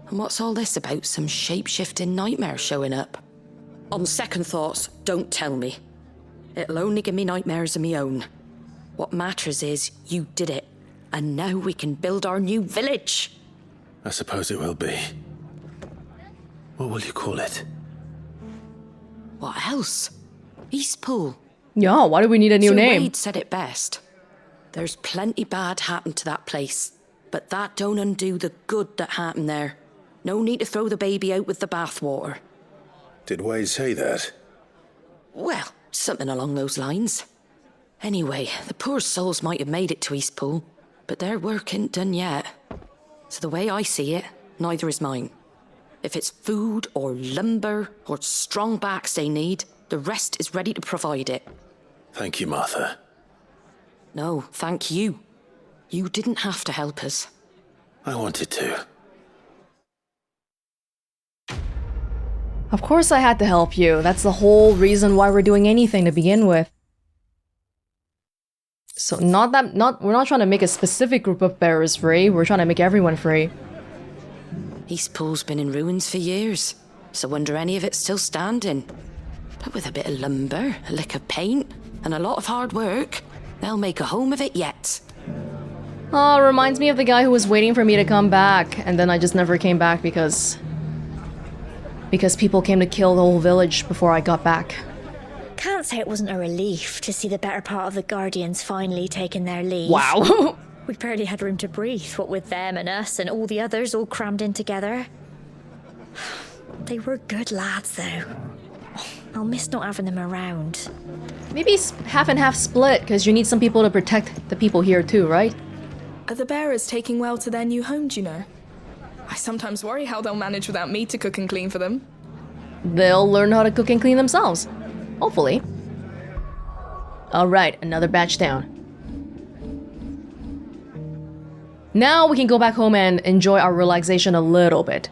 And what's all this about some shape-shifting nightmare showing up? On second thoughts, don't tell me. It'll only give me nightmares of me own. What matters is you did it, and now we can build our new village. I suppose it will be. What will you call it? What else? Eastpool. Yeah, why do we need a new Sir name? Wade said it best. There's plenty bad happened to that place, but that don't undo the good that happened there. No need to throw the baby out with the bathwater. Did Wade say that? Well, something along those lines. Anyway, the poor souls might have made it to Eastpool, but their work ain't done yet. So the way I see it, neither is mine. If it's food or lumber or strong backs they need, the rest is ready to provide it. Thank you, Martha. No, thank you. You didn't have to help us. I wanted to. Of course I had to help you. That's the whole reason why we're doing anything to begin with. So we're not trying to make a specific group of bearers free, we're trying to make everyone free. Eastpool's been in ruins for years, so wonder any of it's still standing. But with a bit of lumber, a lick of paint, and a lot of hard work, they'll make a home of it yet. Oh, reminds me of the guy who was waiting for me to come back, and then I just never came back because people came to kill the whole village before I got back. Can't say it wasn't a relief to see the better part of the Guardians finally taking their leave. Wow. We barely had room to breathe, what with them and us and all the others all crammed in together. They were good lads, though. I'll miss not having them around. Maybe half and half split, because you need some people to protect the people here too, right? Are the bearers taking well to their new home, do you know? I sometimes worry how they'll manage without me to cook and clean for them. They'll learn how to cook and clean themselves. Hopefully. Alright, another batch down. Now we can go back home and enjoy our relaxation a little bit.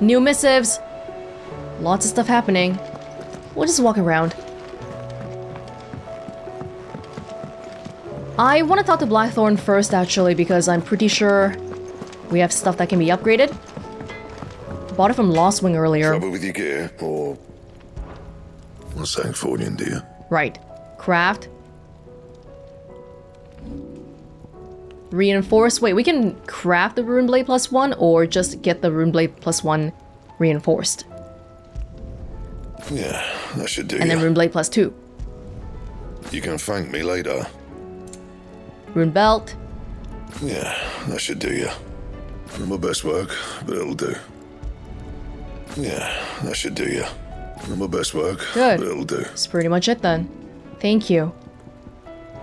New missives. Lots of stuff happening. We'll just walk around. I want to talk to Blackthorn first, actually, because I'm pretty sure we have stuff that can be upgraded. Bought it from Lostwing earlier. Trouble with your gear, or... Well, something for you, dear. Right. Craft. Reinforce. Wait, we can craft the Rune Blade +1 or just get the Rune Blade +1 reinforced. Yeah, that should do. And then Rune Blade +2. You can thank me later. Rune Belt. Yeah, that should do you. Not my best work, but it'll do. Yeah, that should do you. Not my best work, Good. but it'll do. That's pretty much it then. Thank you.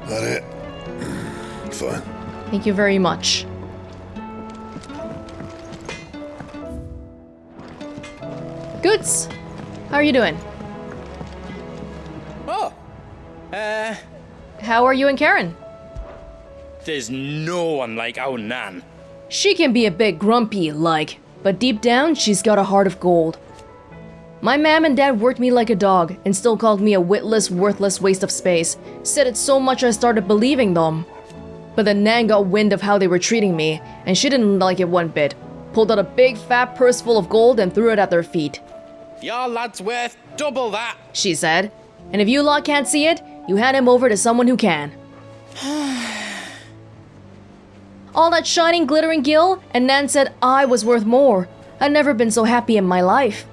That it? Fine. Thank you very much. Goods! How are you doing? Oh, How are you and Karen? there's no one like our Nan. She can be a bit grumpy, like, but deep down, she's got a heart of gold. My mam and dad worked me like a dog and still called me a witless, worthless waste of space. Said it so much I started believing them. But then Nan got wind of how they were treating me, and she didn't like it one bit. Pulled out a big fat purse full of gold and threw it at their feet. Your lad's worth double that, she said. And if you lot can't see it, you hand him over to someone who can. All that shining, glittering gil, and Nan said I was worth more. I'd never been so happy in my life.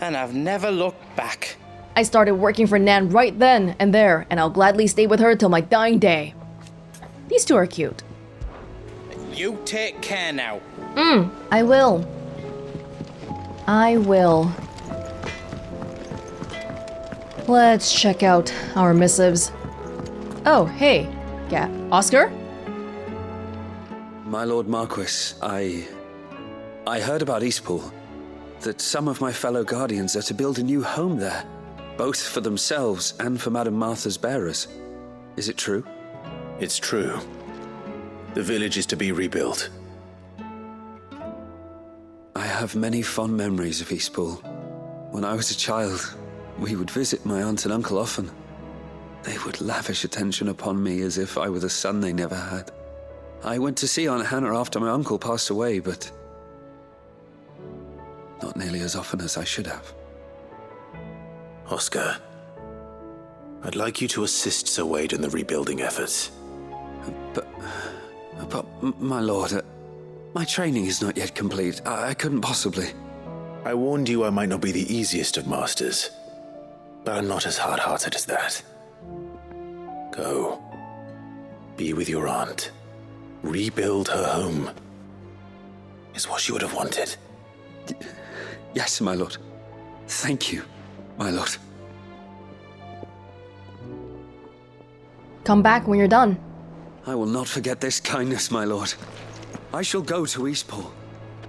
and I've never looked back. I started working for Nan right then and there, and I'll gladly stay with her till my dying day. These two are cute. You take care now. I will. I will. Let's check out our missives. Oh, hey. Yeah, Oscar? My Lord Marquis, I heard about Eastpool. That some of my fellow guardians are to build a new home there, both for themselves and for Madame Martha's bearers. Is it true? It's true. The village is to be rebuilt. I have many fond memories of Eastpool. When I was a child, we would visit my aunt and uncle often. They would lavish attention upon me as if I were the son they never had. I went to see Aunt Hannah after my uncle passed away, but not nearly as often as I should have. Oscar, I'd like you to assist Sir Wade in the rebuilding efforts. But my lord, my training is not yet complete. I couldn't possibly. I warned you I might not be the easiest of masters, but I'm not as hard-hearted as that. Go. Be with your aunt. Rebuild her home. Is what she would have wanted. Yes, my lord. Thank you, my lord. Come back when you're done. I will not forget this kindness, my lord. I shall go to Eastpool,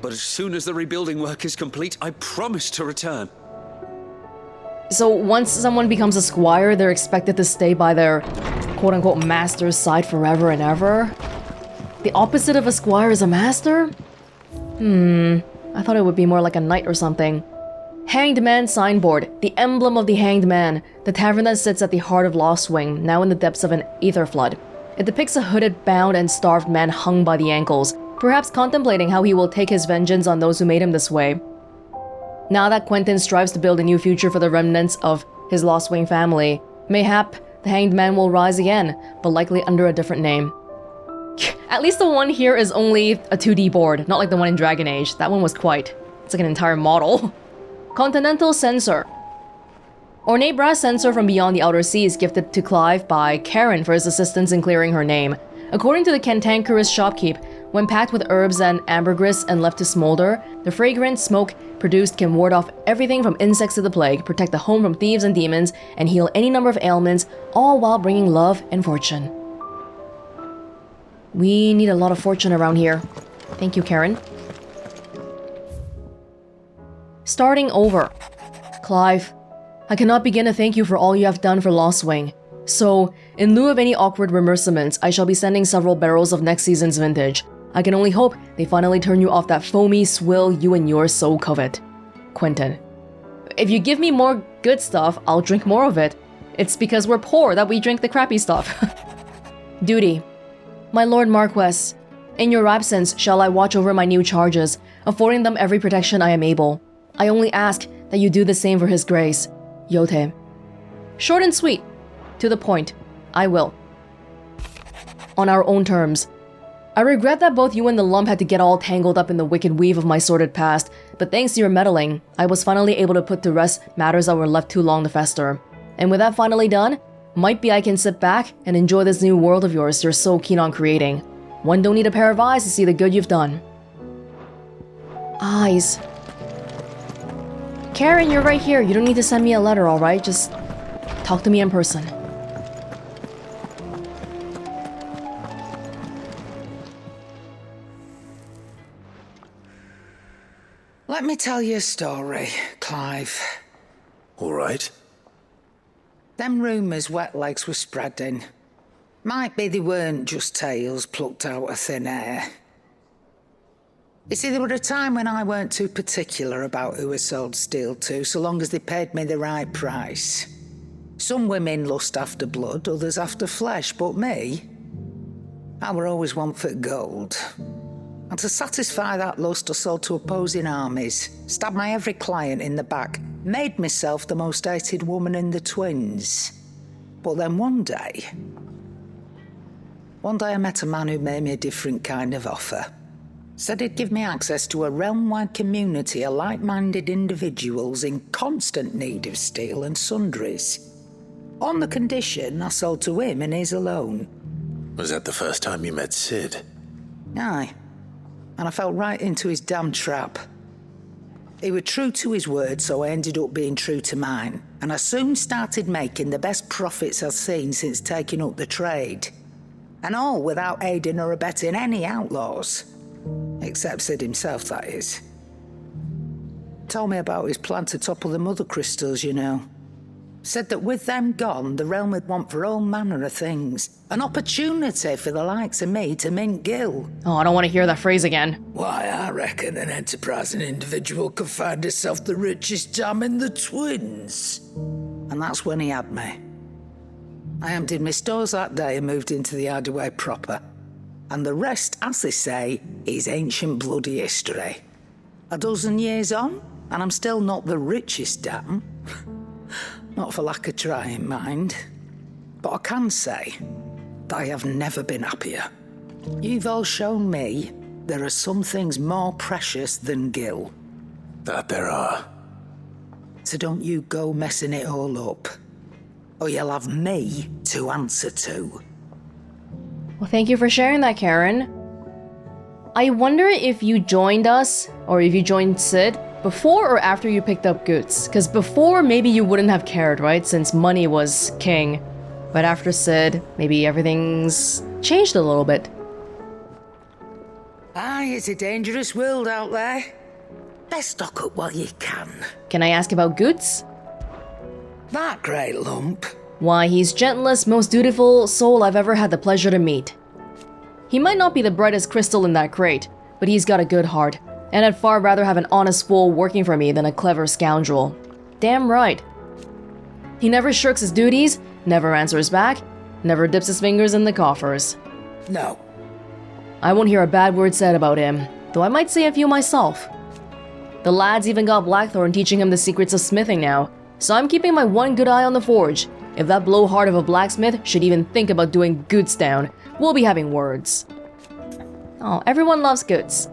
but as soon as the rebuilding work is complete, I promise to return. So once someone becomes a squire, they're expected to stay by their quote-unquote master's side forever and ever? The opposite of a squire is a master? I thought it would be more like a knight or something. Hanged Man signboard, the emblem of the Hanged Man, the tavern that sits at the heart of Lostwing, now in the depths of an aether flood. It depicts a hooded, bound, and starved man hung by the ankles, perhaps contemplating how he will take his vengeance on those who made him this way. Now that Quentin strives to build a new future for the remnants of his Lostwing family, mayhap the Hanged Man will rise again, but likely under a different name. At least the one here is only a 2D board, not like the one in Dragon Age. That one was quite. It's like an entire model. Continental Censer. Ornate brass censer from beyond the outer seas gifted to Clive by Karen for his assistance in clearing her name. According to the cantankerous shopkeep, when packed with herbs and ambergris and left to smolder, the fragrant smoke produced can ward off everything from insects to the plague, protect the home from thieves and demons, and heal any number of ailments, all while bringing love and fortune. We need a lot of fortune around here. Thank you, Karen. Starting over. Clive, I cannot begin to thank you for all you have done for Lostwing. So, in lieu of any awkward remerciments, I shall be sending several barrels of next season's vintage. I can only hope they finally turn you off that foamy swill you and yours so covet. Quentin. If you give me more good stuff, I'll drink more of it. It's because we're poor that we drink the crappy stuff. Duty. My Lord Marquis, in your absence shall I watch over my new charges, affording them every protection I am able. I only ask that you do the same for His Grace. Yote. Short and sweet. To the point. I will. On our own terms. I regret that both you and the lump had to get all tangled up in the wicked weave of my sordid past, but thanks to your meddling, I was finally able to put to rest matters that were left too long to fester. And with that finally done, might be I can sit back and enjoy this new world of yours you're so keen on creating. One don't need a pair of eyes to see the good you've done. Eyes. Karen, you're right here. You don't need to send me a letter, alright? Just talk to me in person. Let me tell you a story, Clive. All right. Them rumours wet legs were spreading. Might be they weren't just tales plucked out of thin air. You see, there were a time when I weren't too particular about who I sold steel to, so long as they paid me the right price. Some women lust after blood, others after flesh, but me, I were always one for gold. And to satisfy that lust, I sold to opposing armies, stabbed my every client in the back, made myself the most hated woman in the twins. But then one day I met a man who made me a different kind of offer. Said he'd give me access to a realm-wide community of like-minded individuals in constant need of steel and sundries. On the condition I sold to him and his alone. Was that the first time you met Sid? Aye. And I fell right into his damn trap. He was true to his word, so I ended up being true to mine. And I soon started making the best profits I've seen since taking up the trade. And all without aiding or abetting any outlaws. Except Sid himself, that is. Told me about his plan to topple the Mothercrystals, you know. Said that with them gone, the realm would want for all manner of things. An opportunity for the likes of me to mint gil. Oh, I don't want to hear that phrase again. Why, I reckon an enterprising individual could find herself the richest dam in the twins. And that's when he had me. I emptied my stores that day and moved into the hideaway proper. And the rest, as they say, is ancient bloody history. A dozen years on, and I'm still not the richest dam. Not for lack of trying, mind. But I can say that I have never been happier. You've all shown me there are some things more precious than gil. That there are. So don't you go messing it all up, or you'll have me to answer to. Well, thank you for sharing that, Karen. I wonder if you joined us, or if you joined Sid, before or after you picked up Goots. Because before, maybe you wouldn't have cared, right? Since money was king. But after Sid, maybe everything's changed a little bit. Aye, it's a dangerous world out there. Best stock up while you can. Can I ask about Goots? That great lump. Why, he's gentlest, most dutiful soul I've ever had the pleasure to meet. He might not be the brightest crystal in that crate, but he's got a good heart, and I'd far rather have an honest fool working for me than a clever scoundrel. Damn right. He never shirks his duties, never answers back, never dips his fingers in the coffers. No. I won't hear a bad word said about him, though I might say a few myself. The lad's even got Blackthorn teaching him the secrets of smithing now, so I'm keeping my one good eye on the forge. If that blowhard of a blacksmith should even think about doing Goots down, we'll be having words. Oh, everyone loves Goots.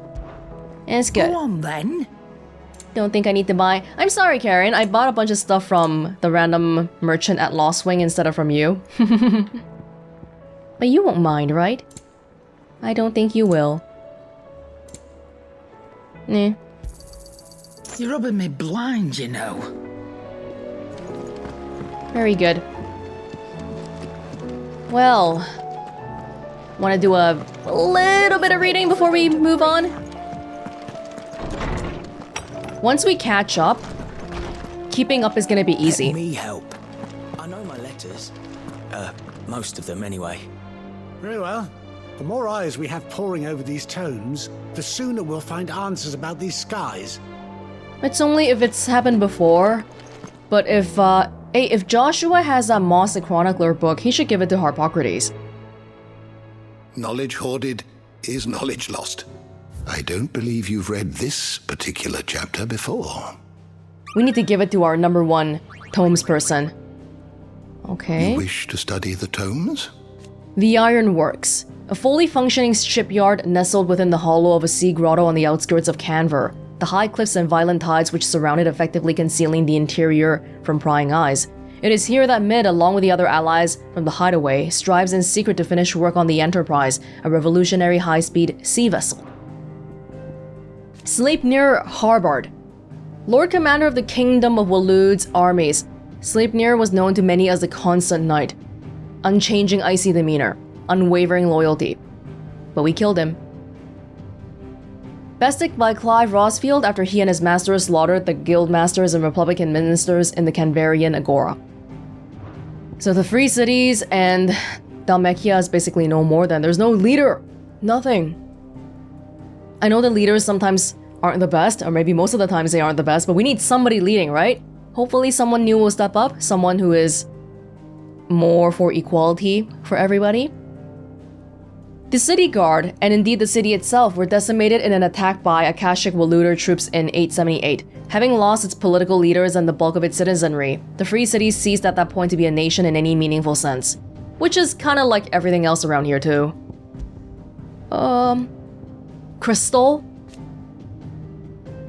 It's good. Go on then. Don't think I need to buy. I'm sorry, Karen. I bought a bunch of stuff from the random merchant at Lostwing instead of from you. But you won't mind, right? I don't think you will. Eh. You're rubbing me blind, you know. Very good. Well, want to do a little bit of reading before we move on? Once we catch up, keeping up is going to be easy. Let me help. I know my letters. Most of them anyway. Very well. The more eyes we have poring over these tomes, the sooner we'll find answers about these skies. It's only if it's happened before. But if Joshua has that Moss the Chronicler book, he should give it to Harpocrates. Knowledge hoarded is knowledge lost. I don't believe you've read this particular chapter before. We need to give it to our number one tomes person. Okay. You wish to study the tomes? The Iron Works, a fully functioning shipyard nestled within the hollow of a sea grotto on the outskirts of Kanver. The high cliffs and violent tides which surround it effectively concealing the interior from prying eyes. It is here that Mid, along with the other allies from the Hideaway, strives in secret to finish work on the Enterprise, a revolutionary high-speed sea vessel. Sleipnir Harbard. Lord Commander of the Kingdom of Walud's armies, Sleipnir was known to many as the Constant Knight. Unchanging icy demeanor, unwavering loyalty. But we killed him. Besticked by Clive Rosfield after he and his master slaughtered the guildmasters and Republican ministers in the Canverian Agora. So the Free Cities and Dhalmekia is basically no more than. There's no leader. Nothing. I know the leaders sometimes aren't the best, or maybe most of the times they aren't the best, but we need somebody leading, right? Hopefully someone new will step up, someone who is more for equality for everybody. The city guard, and indeed the city itself, were decimated in an attack by Akashic Waluder troops in 878. Having lost its political leaders and the bulk of its citizenry, the Free City ceased at that point to be a nation in any meaningful sense. Which is kinda like everything else around here too. Crystal?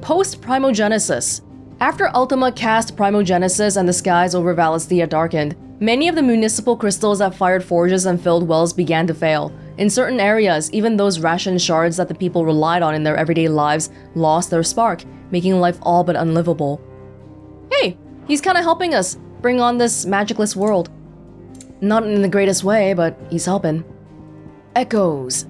Post-Primogenesis. After Ultima cast Primogenesis and the skies over Valisthea darkened, many of the municipal crystals that fired forges and filled wells began to fail. In certain areas, even those ration shards that the people relied on in their everyday lives lost their spark, making life all but unlivable. Hey, he's kinda helping us bring on this magicless world. Not in the greatest way, but he's helping. Echoes.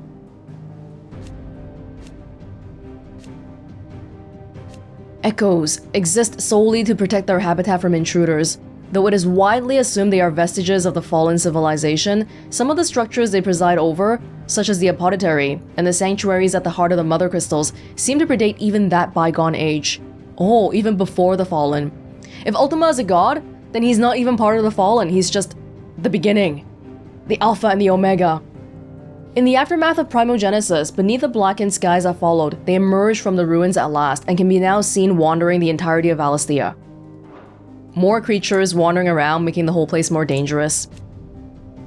Echoes exist solely to protect their habitat from intruders. Though it is widely assumed they are vestiges of the fallen civilization, some of the structures they preside over, such as the apothecary and the sanctuaries at the heart of the Mothercrystals, seem to predate even that bygone age. Oh, even before the fallen. If Ultima is a god, then he's not even part of the fallen, he's just the beginning. The Alpha and the Omega. In the aftermath of Primogenesis, beneath the blackened skies that followed, they emerged from the ruins at last and can be now seen wandering the entirety of Valisthea. More creatures wandering around, making the whole place more dangerous.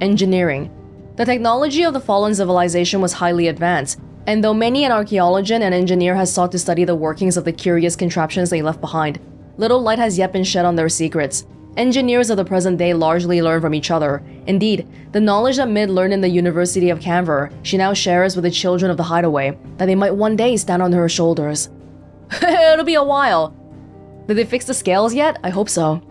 Engineering. The technology of the fallen civilization was highly advanced, and though many an archaeologist and engineer has sought to study the workings of the curious contraptions they left behind, little light has yet been shed on their secrets. Engineers of the present day largely learn from each other. Indeed, the knowledge that Mid learned in the University of Kanver, she now shares with the children of the Hideaway, that they might one day stand on her shoulders. It'll be a while. Did they fix the scales yet? I hope so.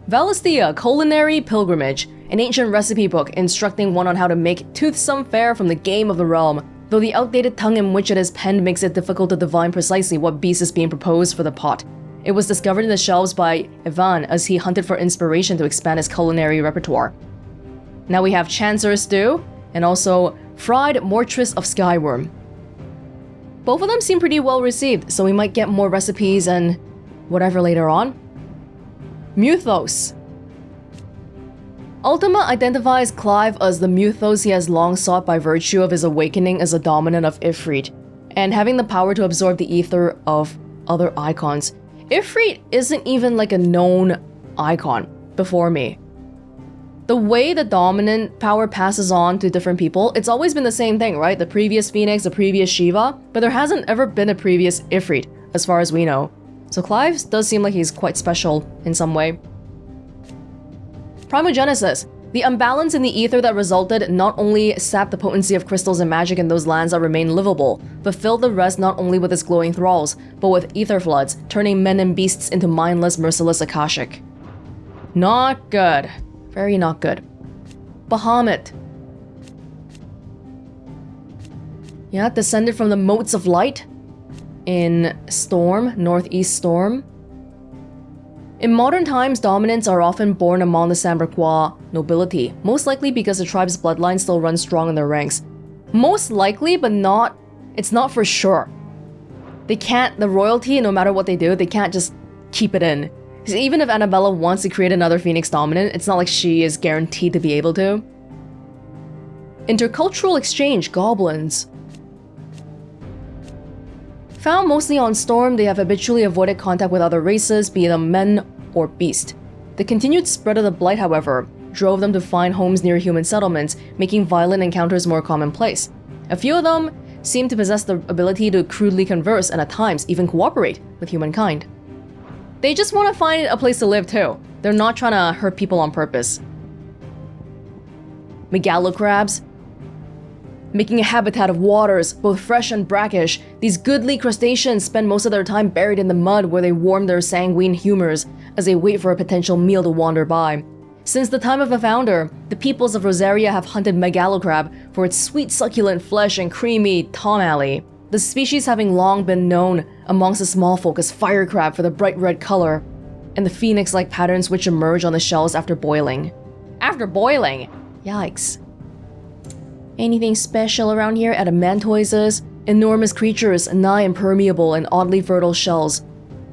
Valisthea Culinary Pilgrimage, an ancient recipe book instructing one on how to make toothsome fare from the game of the realm, though the outdated tongue in which it is penned makes it difficult to divine precisely what beast is being proposed for the pot. It was discovered in the shelves by Ivan as he hunted for inspiration to expand his culinary repertoire. Now we have Chancer Stew, and also Fried Mortress of Skyworm. Both of them seem pretty well received, so we might get more recipes and whatever later on. Muthos. Ultima identifies Clive as the Muthos he has long sought by virtue of his awakening as a dominant of Ifrit, and having the power to absorb the ether of other Eikons. Ifrit isn't even like a known icon before me. The way the dominant power passes on to different people, it's always been the same thing, right? The previous Phoenix, the previous Shiva, but there hasn't ever been a previous Ifrit, as far as we know. So Clive does seem like he's quite special in some way. Primogenesis. The imbalance in the ether that resulted not only sapped the potency of crystals and magic in those lands that remained livable, but filled the rest not only with its glowing thralls, but with ether floods, turning men and beasts into mindless, merciless Akashic. Not good. Very not good. Bahamut. Yeah, descended from the motes of light in Storm, Northeast Storm. In modern times, dominants are often born among the Samberquois nobility, most likely because the tribe's bloodline still runs strong in their ranks. Most likely, but it's not for sure. The royalty, no matter what they do, they can't just keep it in. Because even if Annabella wants to create another Phoenix dominant, it's not like she is guaranteed to be able to. Intercultural exchange, goblins. Found mostly on Storm, they have habitually avoided contact with other races, be them men or beast. The continued spread of the Blight, however, drove them to find homes near human settlements, making violent encounters more commonplace. A few of them seem to possess the ability to crudely converse and at times even cooperate with humankind. They just want to find a place to live too. They're not trying to hurt people on purpose. Megalocrabs. Making a habitat of waters, both fresh and brackish, these goodly crustaceans spend most of their time buried in the mud where they warm their sanguine humors as they wait for a potential meal to wander by. Since the time of the founder, the peoples of Rosaria have hunted megalocrab for its sweet succulent flesh and creamy tamale, the species having long been known amongst the small folk as fire crab for the bright red color, and the phoenix-like patterns which emerge on the shells after boiling. After boiling? Yikes. Anything special around here? Adamantoises, Enormous creatures, nigh impermeable and oddly fertile shells.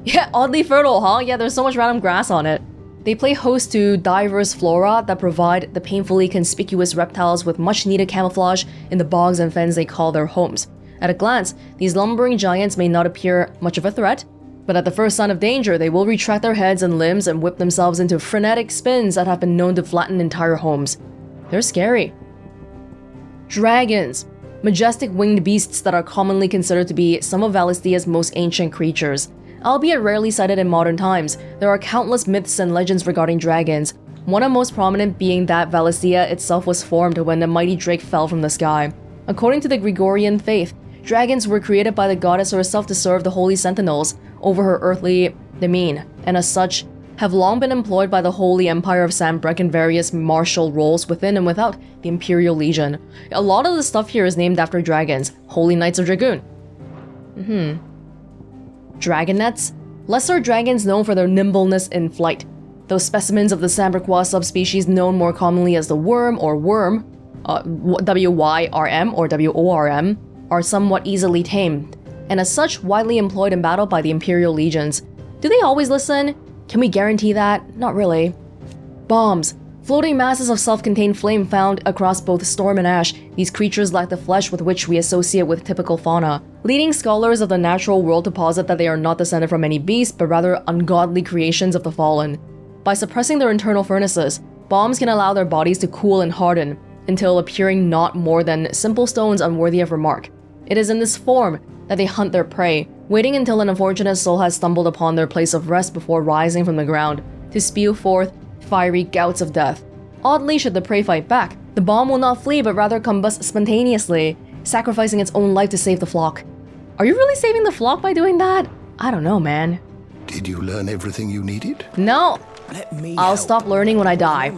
Yeah, oddly fertile, huh? Yeah, there's so much random grass on it. They play host to diverse flora that provide the painfully conspicuous reptiles with much needed camouflage in the bogs and fens they call their homes. At a glance, these lumbering giants may not appear much of a threat, but at the first sign of danger, they will retract their heads and limbs and whip themselves into frenetic spins that have been known to flatten entire homes. They're scary. Dragons. Majestic winged beasts that are commonly considered to be some of Valisthea's most ancient creatures. Albeit rarely sighted in modern times, there are countless myths and legends regarding dragons, one of most prominent being that Valisthea itself was formed when the mighty drake fell from the sky. According to the Gregorian faith, dragons were created by the goddess herself to serve the holy sentinels over her earthly demesne, and as such, have long been employed by the Holy Empire of Sanbreque in various martial roles within and without the Imperial Legion. A lot of the stuff here is named after dragons, Holy Knights of Dragoon. Dragonets? Lesser dragons known for their nimbleness in flight. Those specimens of the Sanbrequois subspecies known more commonly as the worm or worm, WYRM or WORM, are somewhat easily tamed, and as such widely employed in battle by the Imperial Legions. Do they always listen? Can we guarantee that? Not really. Bombs. Floating masses of self-contained flame found across both storm and ash, these creatures lack the flesh with which we associate with typical fauna. Leading scholars of the natural world to posit that they are not descended from any beast, but rather ungodly creations of the fallen. By suppressing their internal furnaces, bombs can allow their bodies to cool and harden, until appearing not more than simple stones unworthy of remark. It is in this form that they hunt their prey, waiting until an unfortunate soul has stumbled upon their place of rest before rising from the ground, to spew forth fiery gouts of death. Oddly, should the prey fight back, the bomb will not flee but rather combust spontaneously, sacrificing its own life to save the flock. Are you really saving the flock by doing that? I don't know, man. Did you learn everything you needed? No. I'll stop learning when I die.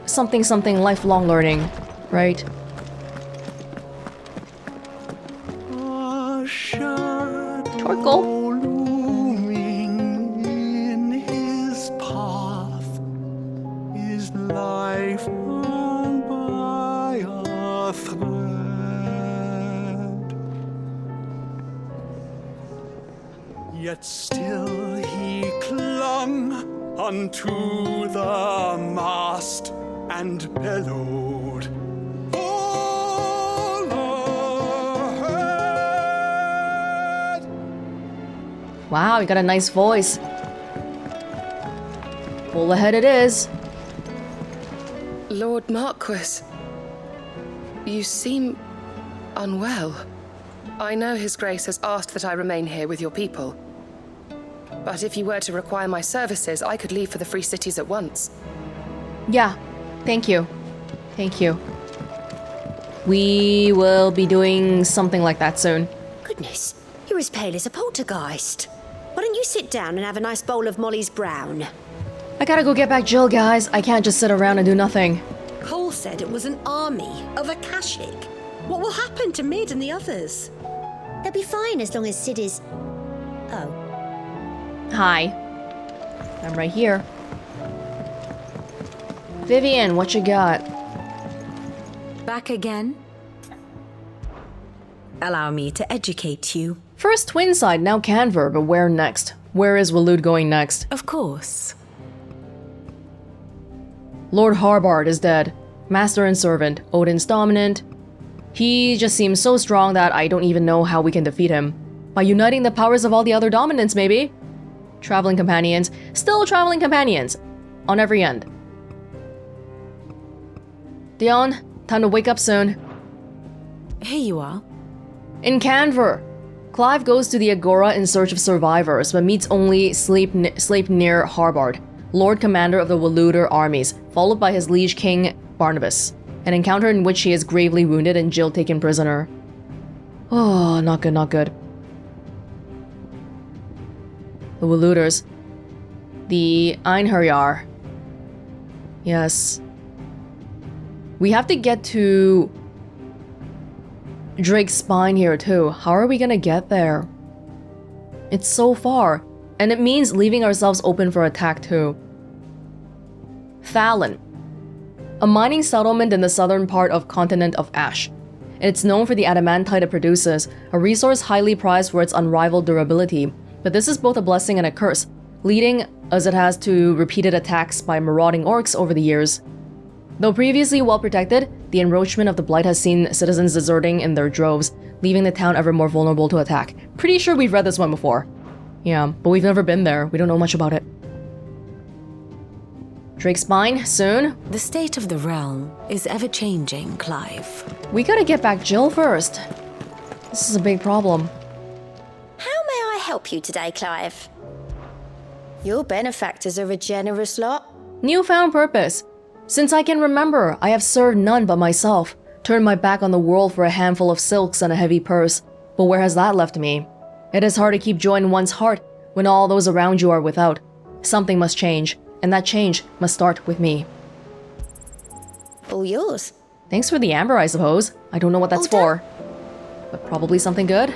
Something lifelong learning, right? Torkoal. Life hung by a thread, yet still he clung unto the mast and bellowed, "All ahead!" Wow, you got a nice voice. Full ahead it is. Lord Marquis, you seem unwell. I know His Grace has asked that I remain here with your people. But if you were to require my services, I could leave for the Free Cities at once. Yeah, thank you. Thank you. We will be doing something like that soon. Goodness, you're as pale as a poltergeist. Why don't you sit down and have a nice bowl of Molly's Brown? I gotta go get back Jill, guys. I can't just sit around and do nothing. Cole said it was an army of Akashic. What will happen to Mid and the others? They'll be fine as long as Sid is... Oh. Hi. I'm right here. Vivian, what you got? Back again? Allow me to educate you. First Twinside, now Kanver, but where next? Where is Waloed going next? Of course. Lord Harbard is dead. Master and servant, Odin's dominant. He just seems so strong that I don't even know how we can defeat him. By uniting the powers of all the other dominants, maybe? Traveling companions. Still traveling companions. On every end. Dion, time to wake up soon. Here you are. In Kanver. Clive goes to the Agora in search of survivors, but meets only Sleipnir Harbard, Lord Commander of the Walooder armies, followed by his liege king, Barnabas. An encounter in which he is gravely wounded and Jill taken prisoner. Oh, not good, not good. The Walooders. The Einherjar. Yes. We have to get to Drake's spine here too. How are we gonna get there? It's so far, and it means leaving ourselves open for attack too. Fallon. a mining settlement in the southern part of continent of Ash. It's known for the adamantite it produces, a resource highly prized for its unrivaled durability, but this is both a blessing and a curse, leading as it has to repeated attacks by marauding orcs over the years. Though previously well protected, the encroachment of the Blight has seen citizens deserting in their droves, leaving the town ever more vulnerable to attack. Pretty sure we've read this one before. Yeah, but we've never been there. We don't know much about it. Drake's Spine, soon? The state of the realm is ever-changing, Clive. We gotta get back Jill first. This is a big problem. How may I help you today, Clive? Your benefactors are a generous lot. Newfound purpose. Since I can remember, I have served none but myself, turned my back on the world for a handful of silks and a heavy purse. But where has that left me? It is hard to keep joy in one's heart when all those around you are without. Something must change, and that change must start with me. All yours. Thanks for the amber, I suppose. I don't know what that's for. But probably something good.